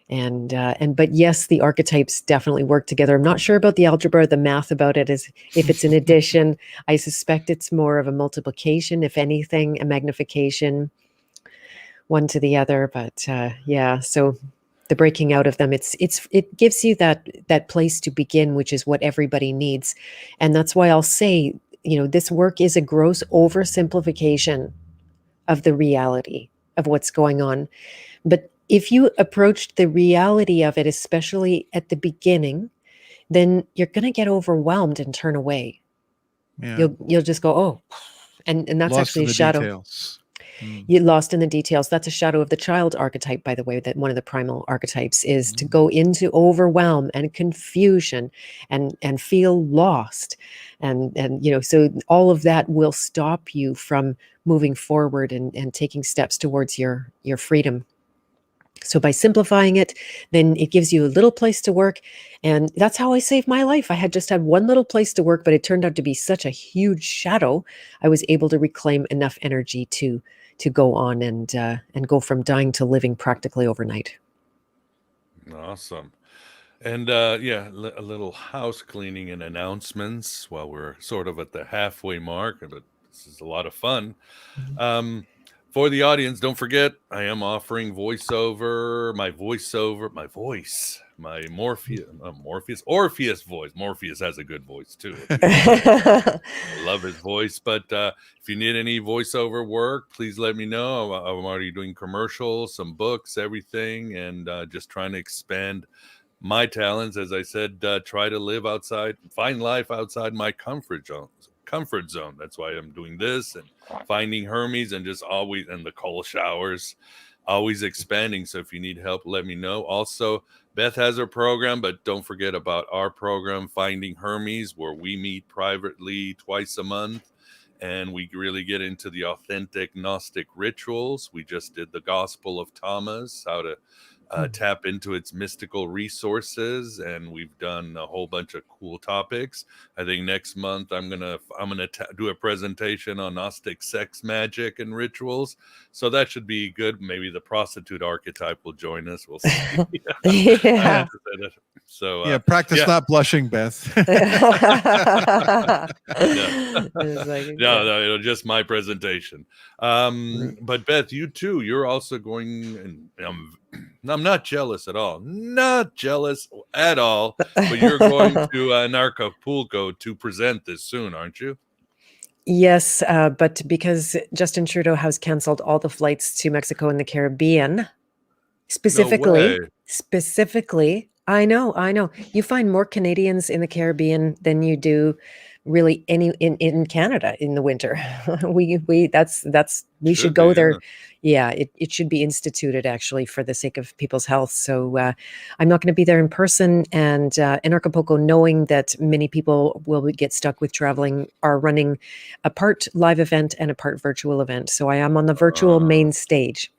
But yes, the archetypes definitely work together. I'm not sure about the algebra, the math about it, is if it's an addition. I suspect it's more of a multiplication, if anything, a magnification, one to the other. But yeah, so the breaking out of them, it gives you that place to begin, which is what everybody needs. And that's why I'll say, this work is a gross oversimplification of the reality of what's going on. But if you approached the reality of it, especially at the beginning, then you're going to get overwhelmed and turn away. Yeah. You'll just go, oh, and that's Lost actually in a the shadow. Details. You're lost in the details. That's a shadow of the child archetype, by the way, that one of the primal archetypes is to go into overwhelm and confusion and feel lost. And so all of that will stop you from moving forward and taking steps towards your freedom. So by simplifying it, then it gives you a little place to work. And that's how I saved my life. I had just had one little place to work, but it turned out to be such a huge shadow. I was able to reclaim enough energy to go on and go from dying to living practically overnight. Awesome. And a little house cleaning and announcements while we're sort of at the halfway mark, but this is a lot of fun. For the audience, don't forget, I am offering my voice my Orpheus voice. Morpheus has a good voice too. I love his voice. But if you need any voiceover work, please let me know. I'm already doing commercials, some books, everything, and just trying to expand my talents. As I said, try to live outside, find life outside my comfort zone. That's why I'm doing this and finding Hermes, and just always, and the cold showers, always expanding. So if you need help, let me know. Also, Beth has her program, but don't forget about our program, Finding Hermes, where we meet privately twice a month, and we really get into the authentic Gnostic rituals. We just did the Gospel of Thomas, how to tap into its mystical resources, and we've done a whole bunch of cool topics. I think next month I'm gonna do a presentation on Gnostic sex magic and rituals, so that should be good. Maybe the prostitute archetype will join us. We'll see. Yeah. So practice not blushing, Beth. No, just my presentation. But Beth, you too, you're also going, and I'm not jealous at all. Not jealous at all. But you're going to Acapulco to present this soon, aren't you? Yes, but because Justin Trudeau has canceled all the flights to Mexico and the Caribbean, specifically, I know. You find more Canadians in the Caribbean than you do really in Canada in the winter. we should go there. Yeah, it should be instituted actually for the sake of people's health. So I'm not going to be there in person, and in Acapulco, knowing that many people will get stuck with traveling, are running a part live event and a part virtual event. So I am on the virtual main stage,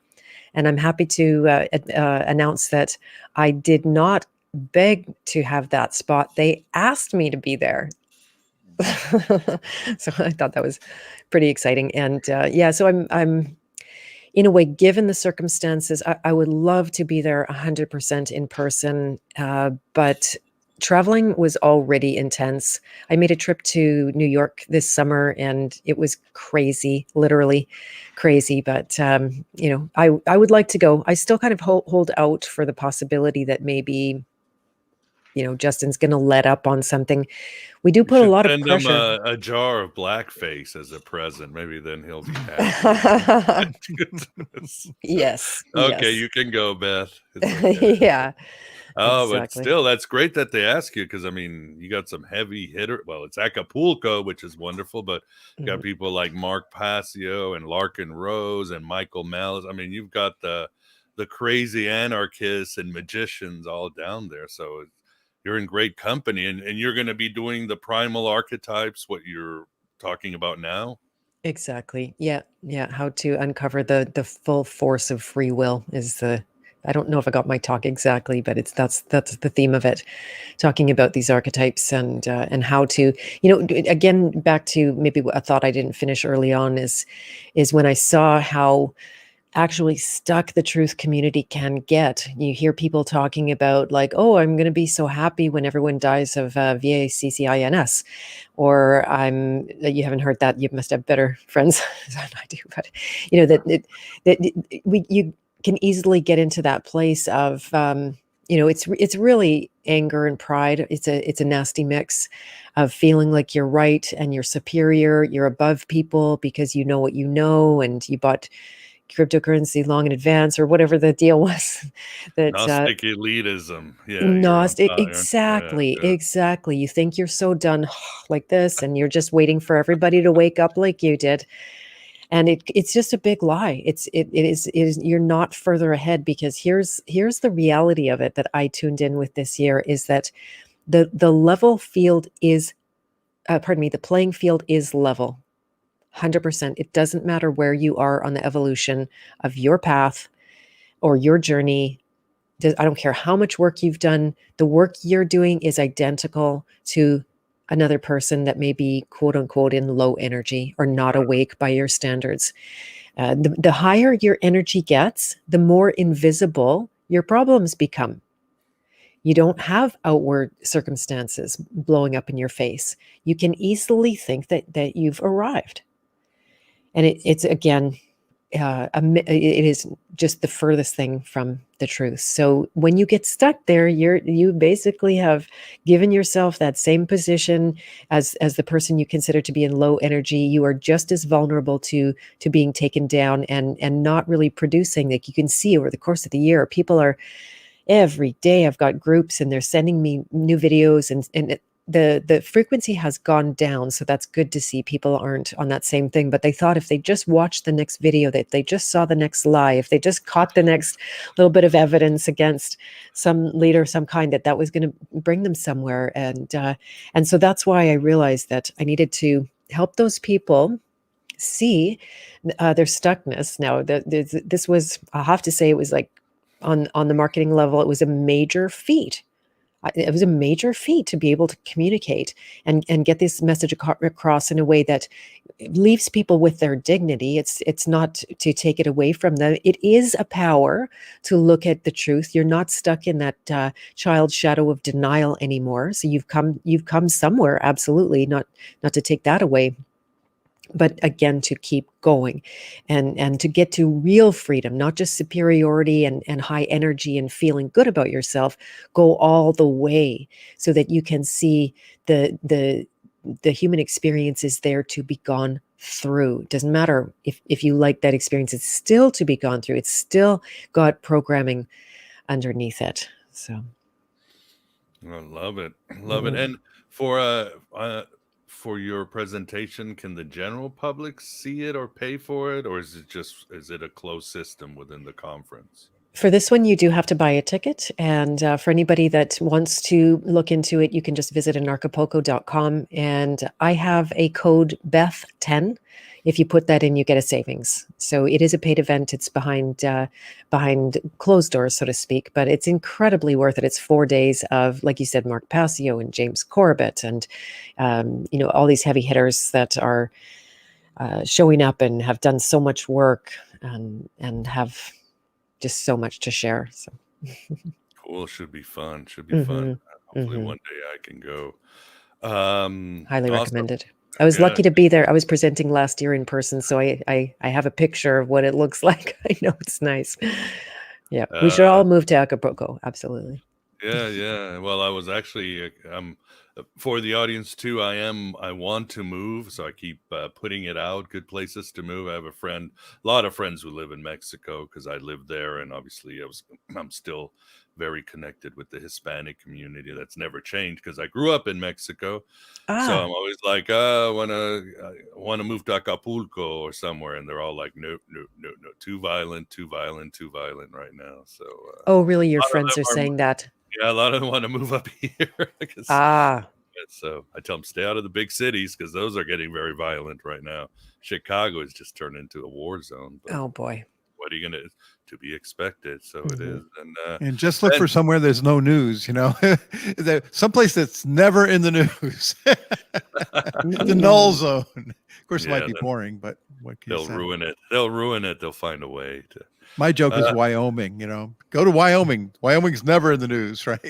and I'm happy to announce that I did not beg to have that spot. They asked me to be there. So I thought that was pretty exciting. And so I'm in a way, given the circumstances, I would love to be there 100% in person. But traveling was already intense. I made a trip to New York this summer, and it was crazy, literally crazy. But, I would like to go. I still kind of hold out for the possibility that maybe, Justin's going to let up on something. We do put a lot of pressure. Send him a jar of blackface as a present. Maybe then he'll be happy. Yes. Okay, you can go, Beth. Okay. Yeah. Oh, exactly. But still, that's great that they ask you, because, I mean, you got some heavy hitter. Well, it's Acapulco, which is wonderful, but you got people like Mark Passio and Larkin Rose and Michael Malice. I mean, you've got the crazy anarchists and magicians all down there. So you're in great company, and you're going to be doing the primal archetypes, what you're talking about now. Exactly. Yeah. How to uncover the full force of free will is I don't know if I got my talk exactly, but that's the theme of it, talking about these archetypes and how to, again, back to maybe a thought I didn't finish early on is when I saw how actually stuck the truth community can get. You hear people talking about like, oh, I'm going to be so happy when everyone dies of VACCINS, or you haven't heard that. You must have better friends than I do, but you can easily get into that place of, it's really anger and pride. It's a nasty mix of feeling like you're right and you're superior, you're above people because you know what you know, and you bought cryptocurrency long in advance, or whatever the deal was. That Gnostic elitism. Yeah. Gnostic, exactly. You think you're so done like this, and you're just waiting for everybody to wake up like you did. And it's just a big lie. It is you're not further ahead, because here's the reality of it that I tuned in with this year is that the level field is, the playing field is level. 100%. It doesn't matter where you are on the evolution of your path or your journey. I don't care how much work you've done. The work you're doing is identical to another person that may be quote unquote in low energy or not awake by your standards. The higher your energy gets, the more invisible your problems become. You don't have outward circumstances blowing up in your face. You can easily think that you've arrived. And it's again, it is just the furthest thing from the truth. So when you get stuck there, you basically have given yourself that same position as the person you consider to be in low energy. You are just as vulnerable to being taken down and not really producing. Like, you can see over the course of the year, people are, every day I've got groups and they're sending me new videos, and the frequency has gone down. So that's good to see. People aren't on that same thing, but they thought if they just watched the next video, that they just saw the next lie, if they just caught the next little bit of evidence against some leader of some kind, that was going to bring them somewhere. And so that's why I realized that I needed to help those people see their stuckness. Now, this was, I'll have to say, it was like, on the marketing level, it was a major feat. It was a major feat to be able to communicate and get this message across in a way that leaves people with their dignity. It's not to take it away from them. It is a power to look at the truth. You're not stuck in that child shadow of denial anymore. So you've come somewhere. Absolutely, not to take that away, but again, to keep going and to get to real freedom, not just superiority and high energy and feeling good about yourself. Go all the way so that you can see the human experience is there to be gone through. It doesn't matter if you like that experience, it's still to be gone through. It's still got programming underneath it. So I love it. Love it. And for your presentation, can the general public see it or pay for it, or is it a closed system within the conference? For this one, you do have to buy a ticket. And for anybody that wants to look into it, you can just visit anarchapulco.com. And I have a code Beth10. If you put that in, you get a savings. So it is a paid event. It's behind closed doors, so to speak, but it's incredibly worth it. It's 4 days of, like you said, Mark Passio and James Corbett and, all these heavy hitters that are showing up and have done so much work and have just so much to share. So cool. Should be fun. Fun. Hopefully one day I can go. Highly recommended. I was lucky to be there. I was presenting last year in person, so I have a picture of what it looks like. I know it's nice. Yeah, we should all move to Acapulco. Absolutely. Yeah. Well, I was actually for the audience too. I want to move, so I keep putting it out. Good places to move. I have a lot of friends who live in Mexico because I live there, and obviously I'm still very connected with the Hispanic community. That's never changed because I grew up in Mexico. So I'm always like, I want to move to Acapulco or somewhere, and they're all like, no, too violent right now. So oh, really? Your friends are saying that? Yeah, a lot of them want to move up here. So I tell them stay out of the big cities because those are getting very violent right now. Chicago has just turned into a war zone. Oh boy. What are you going to be expected? So it is. And just look for somewhere there's no news, someplace that's never in the news. The null zone. Of course, it might be boring, but what can they'll ruin it. They'll ruin it. They'll find a way to. My joke is Wyoming, go to Wyoming. Wyoming's never in the news, right?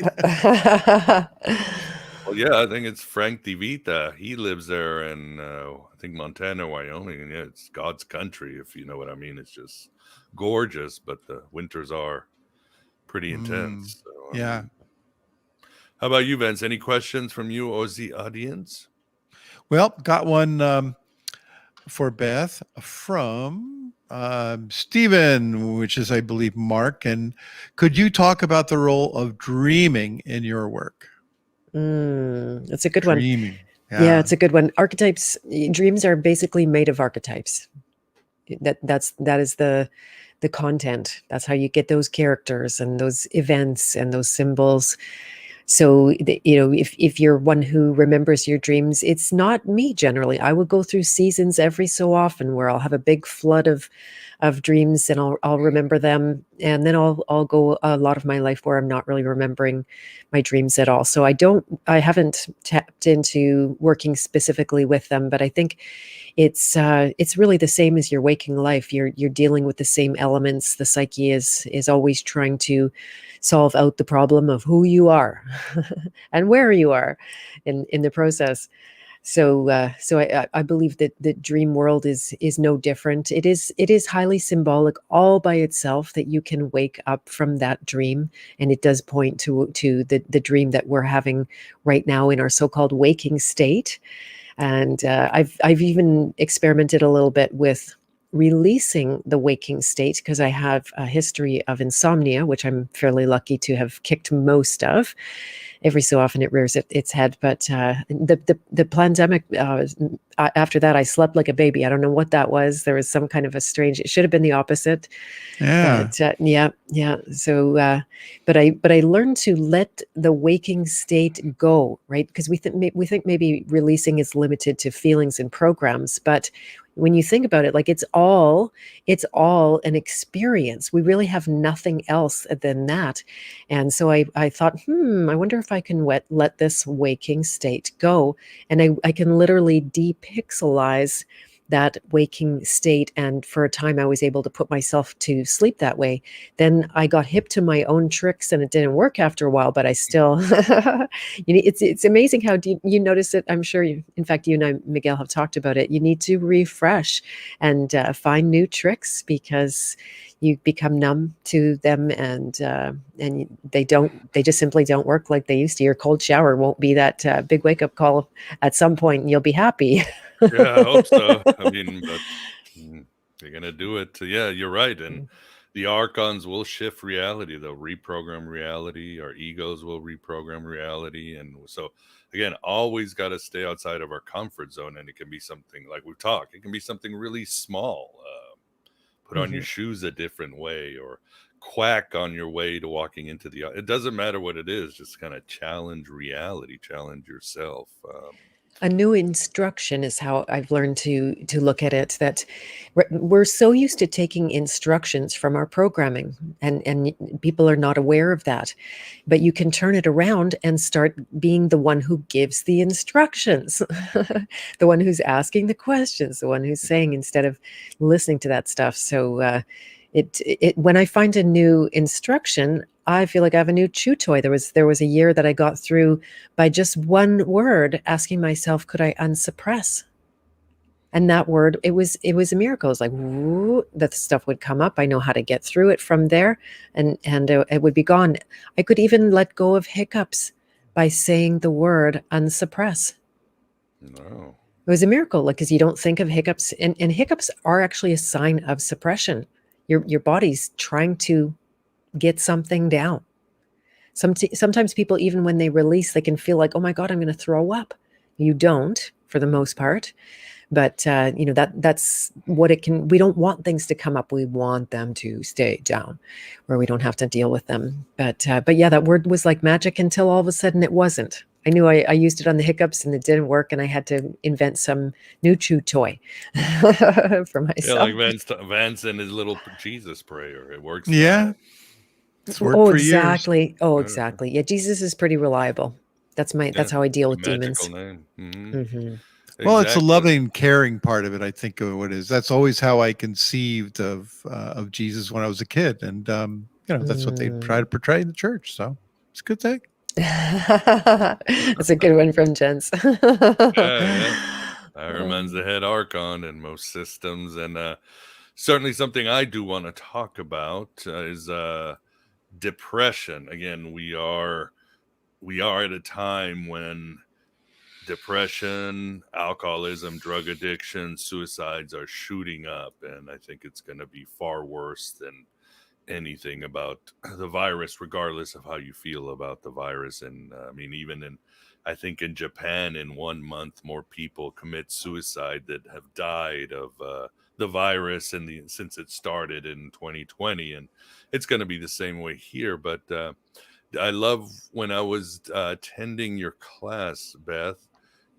Well, yeah, I think it's Frank DeVita. He lives there in, I think, Montana, Wyoming. And yeah, it's God's country, if you know what I mean. It's just gorgeous, but the winters are pretty intense. So, yeah. How about you, Vince? Any questions from you or the audience? Well, got one for Beth from Stephen, which is, I believe, Mark. And could you talk about the role of dreaming in your work? That's a good dreaming. One. Yeah, it's a good one. Archetypes, dreams are basically made of archetypes. That is the content. That's how you get those characters and those events and those symbols. So, if you're one who remembers your dreams, it's not me generally. I will go through seasons every so often where I'll have a big flood of dreams and I'll remember them. And then I'll go a lot of my life where I'm not really remembering my dreams at all. So I haven't tapped into working specifically with them, but I think it's really the same as your waking life. You're dealing with the same elements. The psyche is always trying to solve out the problem of who you are and where you are in the process. I believe that the dream world is no different. It is highly symbolic all by itself, that you can wake up from that dream, and it does point to the dream that we're having right now in our so-called waking state. And I've even experimented a little bit with releasing the waking state, because I have a history of insomnia, which I'm fairly lucky to have kicked most of. Every so often it rears its head, but the pandemic, after that, I slept like a baby. I don't know what that was. There was some kind of a strange. It should have been the opposite. Yeah. But yeah. So, but I learned to let the waking state go, right? Because we think maybe releasing is limited to feelings and programs, but when you think about it, like it's all an experience. We really have nothing else than that. And so I thought, I wonder if I can let this waking state go. And I can literally depixelize that waking state. And for a time, I was able to put myself to sleep that way. Then I got hip to my own tricks, and it didn't work after a while, but I still, it's amazing how you notice it. I'm sure in fact, you and I, Miguel, have talked about it. You need to refresh and find new tricks, because you become numb to them, and they just simply don't work like they used to. Your cold shower won't be that big wake up call at some point, and you'll be happy. Yeah, I hope so. I mean, but they're gonna do it. Yeah, you're right. And the archons will shift reality. They'll reprogram reality. Our egos will reprogram reality. And so, again, always got to stay outside of our comfort zone. And it can be something like we've talked. It can be something really small. Put on your shoes a different way, or quack on your way to walking into the. It doesn't matter what it is. Just kind of challenge reality. Challenge yourself. A new instruction is how I've learned to look at it. That we're so used to taking instructions from our programming, and people are not aware of that. But you can turn it around and start being the one who gives the instructions, the one who's asking the questions, the one who's saying, instead of listening to that stuff. So when I find a new instruction, I feel like I have a new chew toy. There was a year that I got through by just one word, asking myself, could I unsuppress? And that word, it was a miracle. It was like, whoo, that stuff would come up. I know how to get through it from there, and it would be gone. I could even let go of hiccups by saying the word unsuppress. No. It was a miracle, like, because you don't think of hiccups, and hiccups are actually a sign of suppression. Your body's trying to get something down. Sometimes people, even when they release, they can feel like, oh my God, I'm going to throw up. You don't, for the most part. But that's what it can. We don't want things to come up. We want them to stay down, where we don't have to deal with them. But yeah, that word was like magic until all of a sudden it wasn't. I knew I used it on the hiccups and it didn't work, and I had to invent some new chew toy for myself. Yeah, like Vance and his little Jesus prayer. It works. Yeah. Now. It's worked for exactly. years. Oh, exactly. Yeah, Jesus is pretty reliable. That's how I deal with demons. Name. Well, it's a loving, caring part of it. I think of what it is. That's always how I conceived of Jesus when I was a kid, and that's what they try to portray in the church. So it's a good thing. That's a good one from Jens. Ahriman's the head archon in most systems, and certainly something I do want to talk about is depression. Again, we are at a time when depression, alcoholism, drug addiction, suicides are shooting up, and I think it's going to be far worse than anything about the virus, regardless of how you feel about the virus. And I mean, even I think in Japan, in 1 month, more people commit suicide that have died of the virus since it started in 2020, and it's going to be the same way here. But I love when I was attending your class, Beth,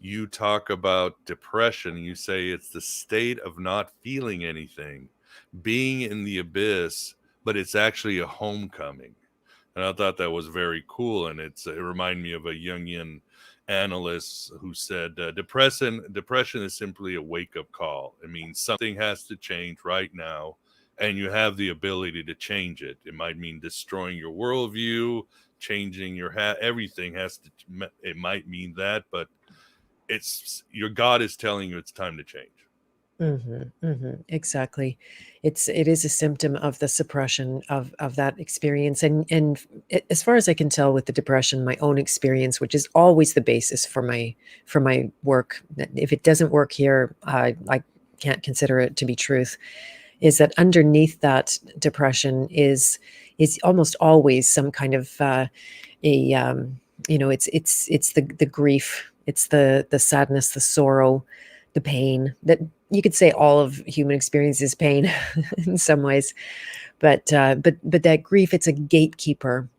you talk about depression. You say it's the state of not feeling anything, being in the abyss, but it's actually a homecoming. And I thought that was very cool. And it reminded me of a Jungian analyst who said depression is simply a wake-up call. It means something has to change right now, and you have the ability to change it. It might mean destroying your worldview, changing your everything has to. It might mean that, but it's your God is telling you it's time to change. Exactly. It is a symptom of the suppression of that experience. And as far as I can tell with the depression, my own experience, which is always the basis for my work, if it doesn't work here, I can't consider it to be truth, is that underneath that depression is almost always some kind of it's the grief, it's the sadness, the sorrow, the pain. That you could say all of human experience is pain in some ways, but that grief, it's a gatekeeper,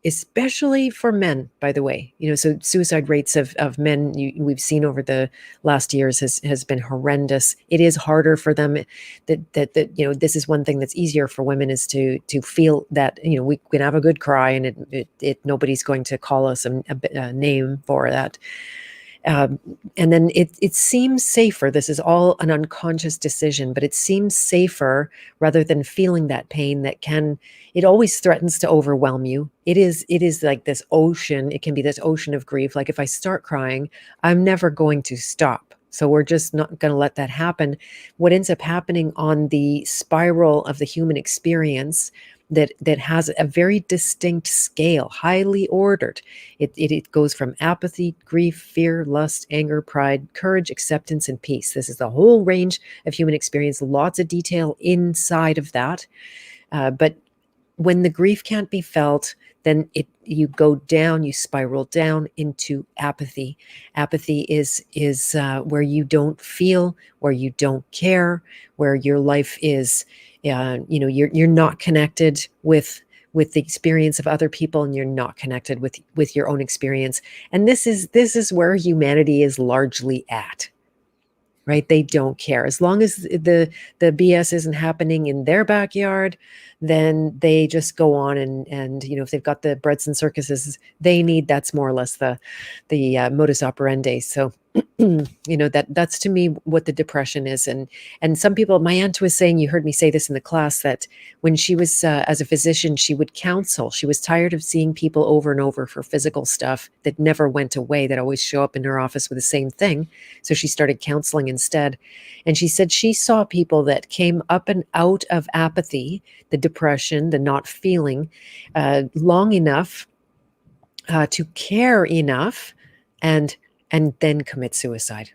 especially for men, by the way. So suicide rates of men we've seen over the last years has been horrendous. It is harder for them. That this is one thing that's easier for women, is to feel that we can have a good cry, and it nobody's going to call us a name for that. And then it seems safer. This is all an unconscious decision, but it seems safer rather than feeling that pain it always threatens to overwhelm you. It is like this ocean. It can be this ocean of grief. Like if I start crying, I'm never going to stop. So we're just not going to let that happen. What ends up happening on the spiral of the human experience that has a very distinct scale, highly ordered. It goes from apathy, grief, fear, lust, anger, pride, courage, acceptance, and peace. This is the whole range of human experience, lots of detail inside of that. But when the grief can't be felt, then you go down, you spiral down into apathy. Apathy is where you don't feel, where you don't care, where your life is, you're not connected with the experience of other people, and you're not connected with your own experience. And this is where humanity is largely at. Right? They don't care. As long as the BS isn't happening in their backyard, then they just go on and if they've got the breads and circuses they need, that's more or less the modus operandi. So that's to me what the depression is. And some people, my aunt was saying, you heard me say this in the class, that when she was as a physician, she would counsel. She was tired of seeing people over and over for physical stuff that never went away, that always show up in her office with the same thing. So she started counseling instead. And she said she saw people that came up and out of apathy, the depression, the not feeling long enough to care enough and then commit suicide.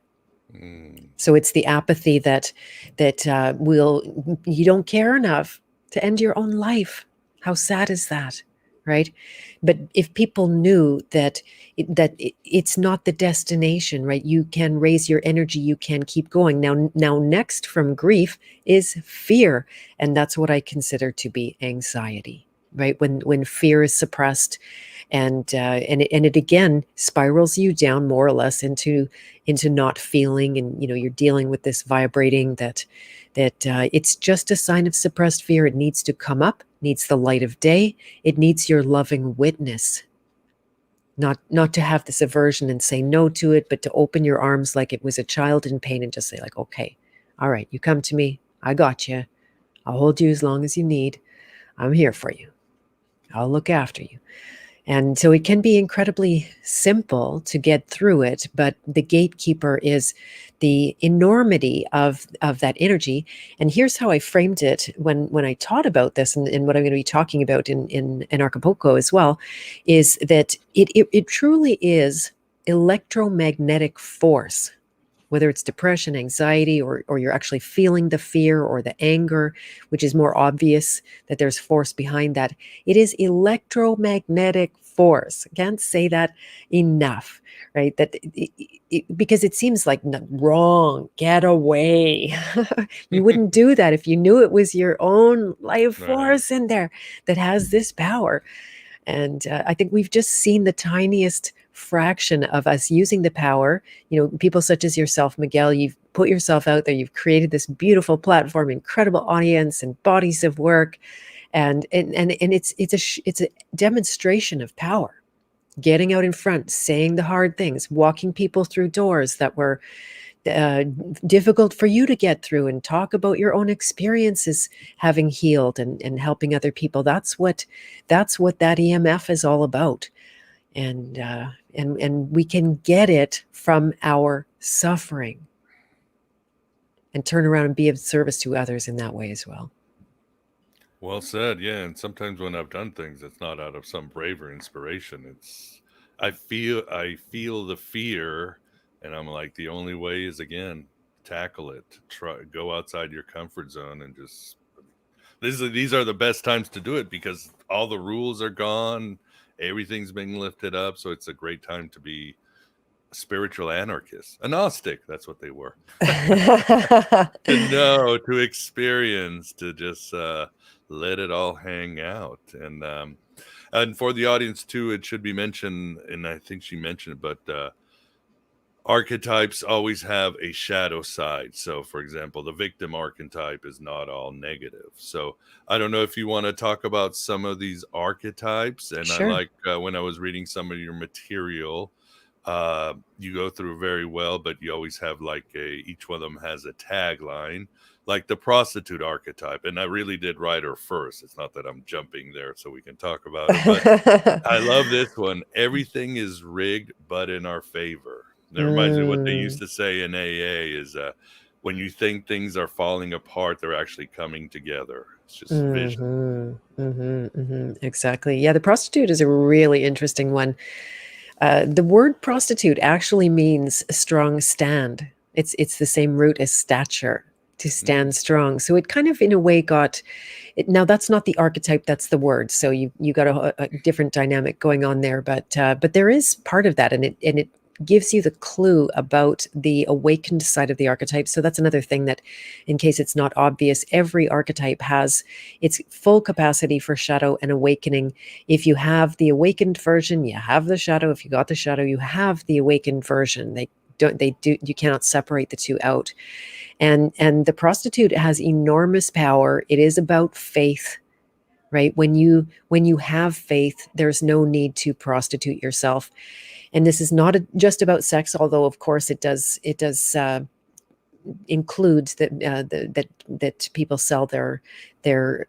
So it's the apathy that you don't care enough to end your own life. How sad is that, right? But if people knew that it's not the destination, right? You can raise your energy, you can keep going. Now next from grief is fear, and that's what I consider to be anxiety, right? When fear is suppressed, and it again spirals you down more or less into not feeling, and you're dealing with this vibrating that it's just a sign of suppressed fear. It needs to come up, needs the light of day. It needs your loving witness, not to have this aversion and say no to it, but to open your arms like it was a child in pain and just say, like, okay, all right, you come to me, I got you, I'll hold you as long as you need, I'm here for you, I'll look after you. And so it can be incredibly simple to get through it, but the gatekeeper is the enormity of that energy. And here's how I framed it when I taught about this, and what I'm going to be talking about in Acapulco as well, is that it truly is electromagnetic force. Whether it's depression, anxiety, or you're actually feeling the fear or the anger, which is more obvious that there's force behind that. It is electromagnetic force. I can't say that enough, right? That because it seems like wrong, get away. You wouldn't do that if you knew it was your own life force in there that has this power. And I think we've just seen the tiniest fraction of us using the power. People such as yourself, Miguel, you've put yourself out there. You've created this beautiful platform, incredible audience and bodies of work. And it's a demonstration of power. Getting out in front, saying the hard things, walking people through doors that were difficult for you to get through, and talk about your own experiences having healed and helping other people. That's what that EMF is all about. and we can get it from our suffering and turn around and be of service to others in that way as well. Well said. Yeah, and sometimes when I've done things, it's not out of some brave or inspiration. It's I feel the fear, and I'm like, the only way is, again, tackle it. Try go outside your comfort zone and just these are the best times to do it because all the rules are gone, everything's being lifted up, so it's a great time to be a spiritual anarchist, a Gnostic. That's what they were. To know, to experience, to just let it all hang out. And for the audience too, it should be mentioned, and I think she mentioned it, but archetypes always have a shadow side. So for example, the victim archetype is not all negative. So I don't know if you want to talk about some of these archetypes. And Sure. I like when I was reading some of your material, you go through very well, but you always have like each one of them has a tagline, like the prostitute archetype. And I really did write her first. It's not that I'm jumping there so we can talk about it, but I love this one. Everything is rigged but in our favor. That reminds me of what they used to say in AA is when you think things are falling apart, they're actually coming together. It's just vision. Exactly. Yeah, the prostitute is a really interesting one. The word prostitute actually means a strong stand. It's the same root as stature, to stand strong. So it kind of, in a way, got it. Now that's not the archetype; that's the word. So you got a different dynamic going on there. But there is part of that, and it gives you the clue about the awakened side of the archetype. So that's another thing that, in case it's not obvious, every archetype has its full capacity for shadow and awakening. If you have the awakened version, you have the shadow. If you got the shadow, you have the awakened version. You cannot separate the two out. And the prostitute has enormous power. It is about faith, right? When you have faith, there's no need to prostitute yourself. And this is not just about sex, although of course it does includes that people sell their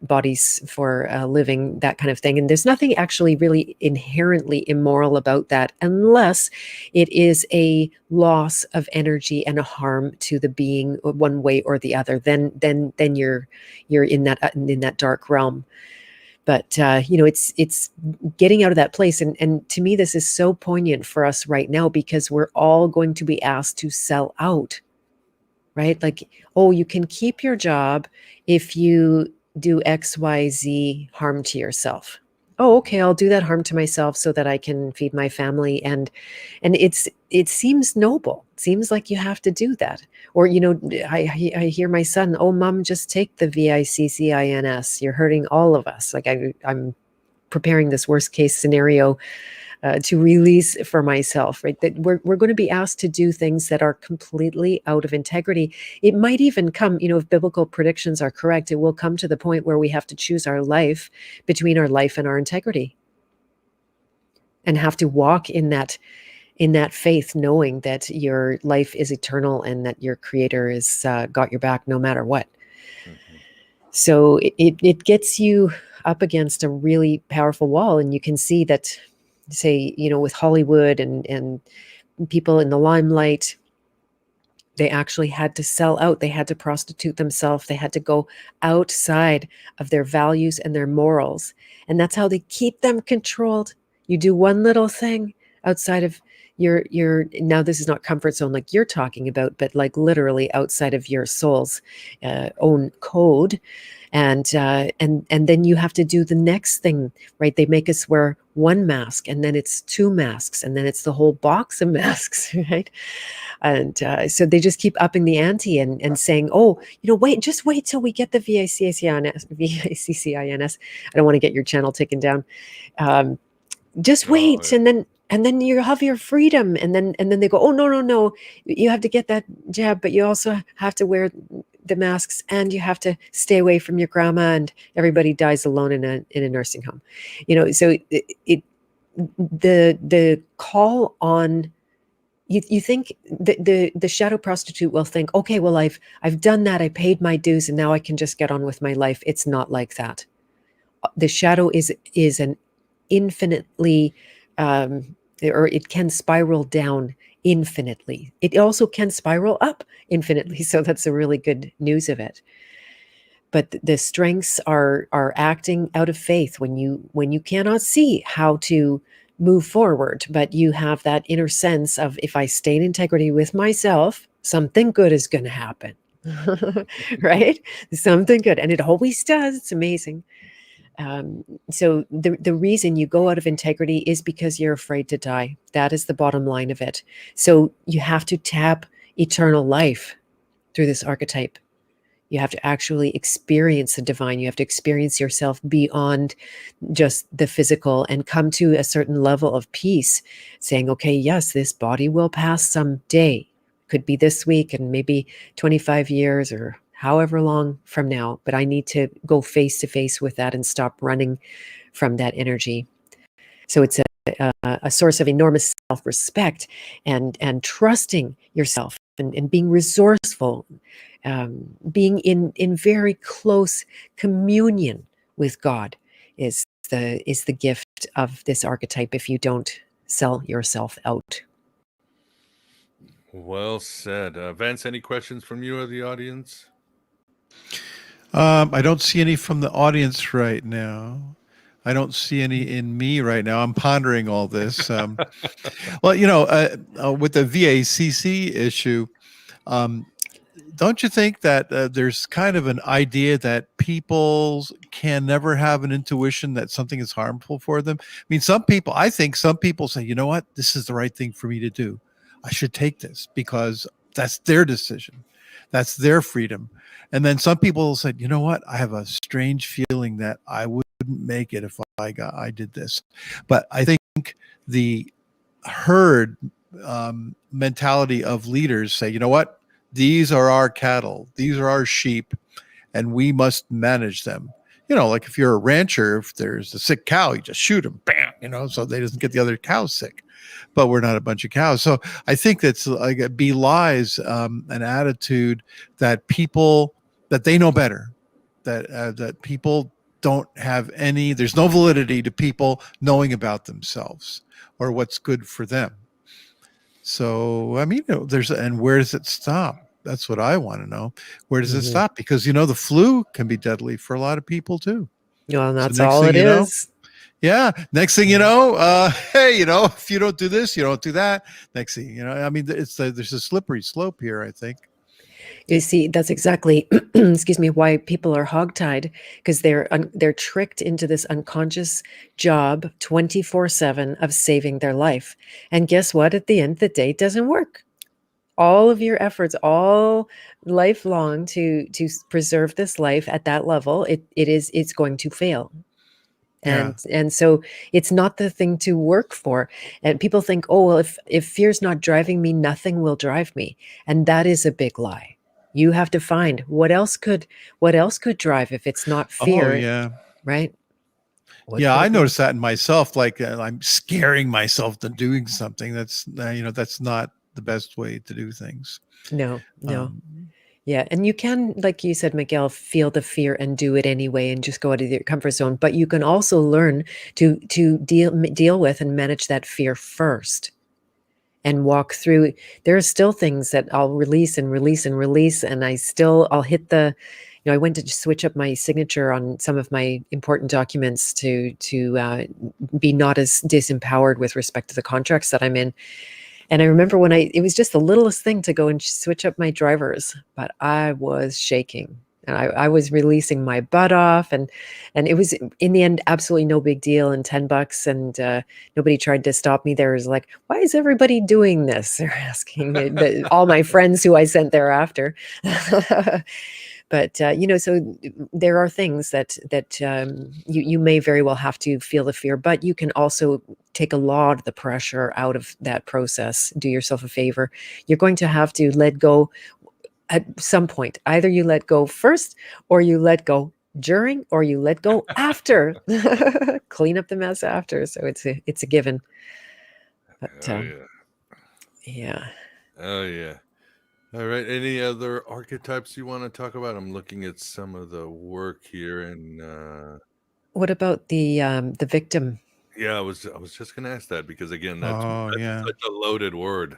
bodies for a living, that kind of thing. And there's nothing actually really inherently immoral about that, unless it is a loss of energy and a harm to the being one way or the other. Then you're in that dark realm. But it's getting out of that place, and to me, this is so poignant for us right now because we're all going to be asked to sell out, right? Like, oh, you can keep your job if you do XYZ harm to yourself. Oh, okay, I'll do that harm to myself so that I can feed my family, and it seems noble. It seems like you have to do that. Or, I hear my son, oh, mom, just take the VICCINS. You're hurting all of us. Like I'm preparing this worst case scenario to release for myself, right? That we're going to be asked to do things that are completely out of integrity. It might even come, if biblical predictions are correct, it will come to the point where we have to choose our life between our life and our integrity, and have to walk in that faith, knowing that your life is eternal and that your creator is got your back no matter what. So it gets you up against a really powerful wall. And you can see that, say, with Hollywood and people in the limelight, they actually had to sell out. They had to prostitute themselves. They had to go outside of their values and their morals. And that's how they keep them controlled. You do one little thing outside of your now this is not comfort zone like you're talking about, but like literally outside of your soul's own code. And then you have to do the next thing, right? They make us wear one mask, and then it's two masks, and then it's the whole box of masks, right? And so they just keep upping the ante and saying, oh, wait till we get the VICCINS. I don't want to get your channel taken down. Just wait, and then you have your freedom. And then they go, oh, no, you have to get that jab, but you also have to wear the masks, and you have to stay away from your grandma, and everybody dies alone in a nursing home. So the call on, you think the shadow prostitute will think, okay, well, I've done that, I paid my dues, and now I can just get on with my life. It's not like that. The shadow is an infinitely or it can spiral down infinitely. It also can spiral up infinitely. So that's the really good news of it. But the strengths are acting out of faith when you cannot see how to move forward, but you have that inner sense of, if I stay in integrity with myself, something good is going to happen. Right? Something good. And it always does. It's amazing. So the reason you go out of integrity is because you're afraid to die. That is the bottom line of it. So you have to tap eternal life through this archetype. You have to actually experience the divine. You have to experience yourself beyond just the physical and come to a certain level of peace, saying, okay, yes, this body will pass someday. Could be this week and maybe 25 years or however long from now, but I need to go face to face with that and stop running from that energy. So it's a source of enormous self-respect and trusting yourself and being resourceful, being in very close communion with God is the gift of this archetype if you don't sell yourself out. Well said. Vance, any questions from you or the audience? I don't see any from the audience right now. I don't see any in me right now. I'm pondering all this. Well, with the VACC issue, don't you think that there's kind of an idea that people can never have an intuition that something is harmful for them? I mean, I think some people say, you know what, this is the right thing for me to do. I should take this because that's their decision. That's their freedom. And then some people said, you know what, I have a strange feeling that I wouldn't make it if I did this. But I think the herd mentality of leaders say, you know what, these are our cattle, these are our sheep, and we must manage them. Like if you're a rancher, if there's a sick cow, you just shoot them, bam, so they doesn't get the other cows sick. But we're not a bunch of cows. So I think that's like it belies an attitude that they know better, that people don't have there's no validity to people knowing about themselves or what's good for them. So, I mean, and where does it stop? That's what I want to know. Where does it stop? Because, the flu can be deadly for a lot of people too. Well, and that's all it is. Yeah. Next thing you know, hey, if you don't do this, you don't do that. Next thing, I mean, there's a slippery slope here, I think. You see, that's exactly, excuse me, why people are hogtied, because they're tricked into this unconscious job 24/7 of saving their life. And guess what? At the end of the day, it doesn't work. All of your efforts, all lifelong to preserve this life at that level, it's going to fail. And so it's not the thing to work for. And people think, oh, well, if fear's not driving me, nothing will drive me. And that is a big lie. You have to find what else could drive if it's not fear. Oh, yeah. Right? I noticed that in myself. Like I'm scaring myself to doing something. That's that's not the best way to do things. No. Yeah. And you can, like you said, Miguel, feel the fear and do it anyway and just go out of your comfort zone. But you can also learn to deal with and manage that fear first and walk through. There are still things that I'll release and release and release. And I'll hit I went to switch up my signature on some of my important documents to be not as disempowered with respect to the contracts that I'm in. And I remember it was just the littlest thing to go and switch up my drivers, but I was shaking and I was releasing my butt off, and it was in the end absolutely no big deal, and $10, and nobody tried to stop me. There was like, why is everybody doing this? They're asking all my friends who I sent thereafter. But so there are things that you may very well have to feel the fear, but you can also take a lot of the pressure out of that process. Do yourself a favor. You're going to have to let go at some point. Either you let go first, or you let go during, or you let go after. Clean up the mess after. So it's a given. But, yeah. Oh yeah. All right. Any other archetypes you want to talk about? I'm looking at some of the work here, and what about the victim? Yeah, I was just gonna ask that because again, that's Oh, yeah. such a loaded word.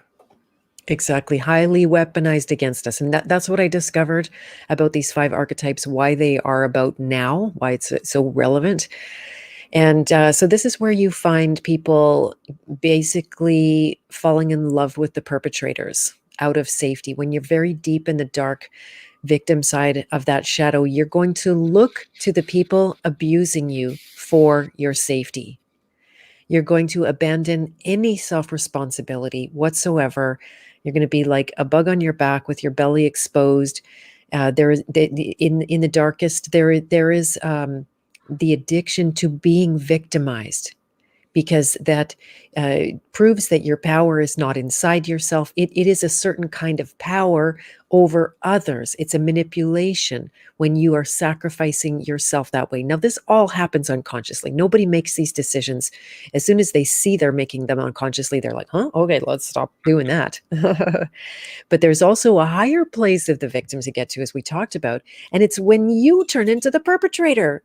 Exactly. Highly weaponized against us. And that's what I discovered about these 5 archetypes, why they are about now, why it's so relevant. And so this is where you find people basically falling in love with the perpetrators out of safety. When you're very deep in the dark victim side of that shadow, you're going to look to the people abusing you for your safety. You're going to abandon any self-responsibility whatsoever. You're going to be like a bug on your back with your belly exposed. In the darkest, there is the addiction to being victimized, because that proves that your power is not inside yourself. It is a certain kind of power over others. It's a manipulation when you are sacrificing yourself that way. Now, this all happens unconsciously. Nobody makes these decisions. As soon as they see they're making them unconsciously, they're like, huh, okay, let's stop doing that. But there's also a higher place of the victim to get to, as we talked about. And it's when you turn into the perpetrator,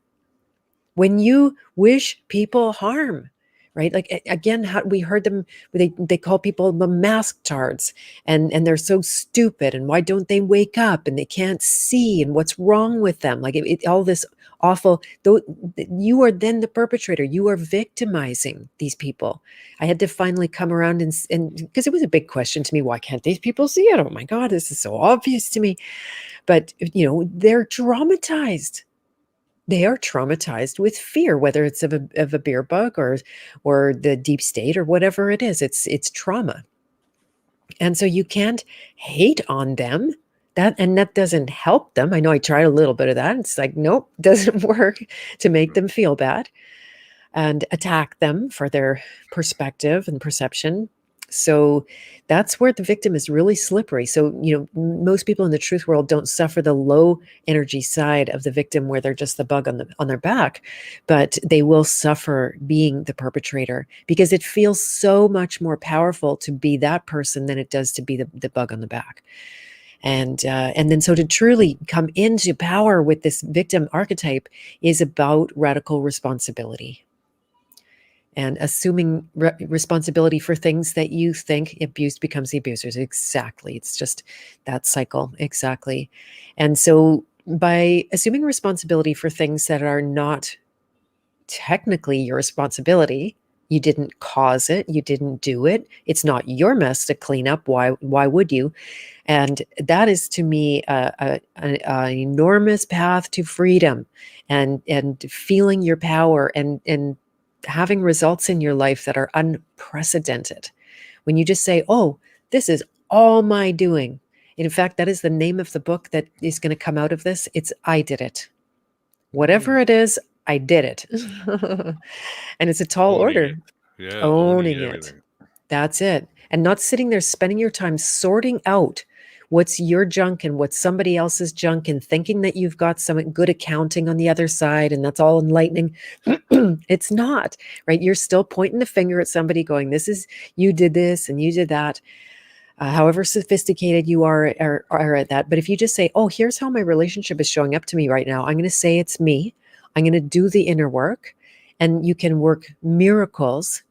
when you wish people harm, right? Like again, how we heard them, they call people the mask tards, and they're so stupid, and why don't they wake up, and they can't see, and what's wrong with them? Like all this awful, though, you are then the perpetrator. You are victimizing these people. I had to finally come around and because it was a big question to me, why can't these people see it? Oh my God, this is so obvious to me. But they're traumatized. They are traumatized with fear, whether it's of a beer bug or the deep state or whatever it is. It's trauma. And so you can't hate on them. That doesn't help them. I know I tried a little bit of that. It's like, nope, doesn't work to make them feel bad and attack them for their perspective and perception. So that's where the victim is really slippery. So, most people in the truth world don't suffer the low energy side of the victim where they're just the bug on their back, but they will suffer being the perpetrator because it feels so much more powerful to be that person than it does to be the bug on the back. And then so to truly come into power with this victim archetype is about radical responsibility. And assuming responsibility for things that you think abused becomes the abusers. Exactly. It's just that cycle. Exactly. And so by assuming responsibility for things that are not technically your responsibility, you didn't cause it, you didn't do it, it's not your mess to clean up. Why would you? And that is to me an enormous path to freedom and feeling your power and having results in your life that are unprecedented. When you just say, oh, this is all my doing. In fact, that is the name of the book that is going to come out of this. It's I Did It. Whatever it is, I did it. And it's a tall order. Yeah, Owning it. everything. That's it. And not sitting there spending your time sorting out what's your junk and what's somebody else's junk and thinking that you've got some good accounting on the other side and that's all enlightening. It's not, right? You're still pointing the finger at somebody going, you did this and you did that. However sophisticated you are at that. But if you just say, oh, here's how my relationship is showing up to me right now. I'm going to say it's me. I'm going to do the inner work, and you can work miracles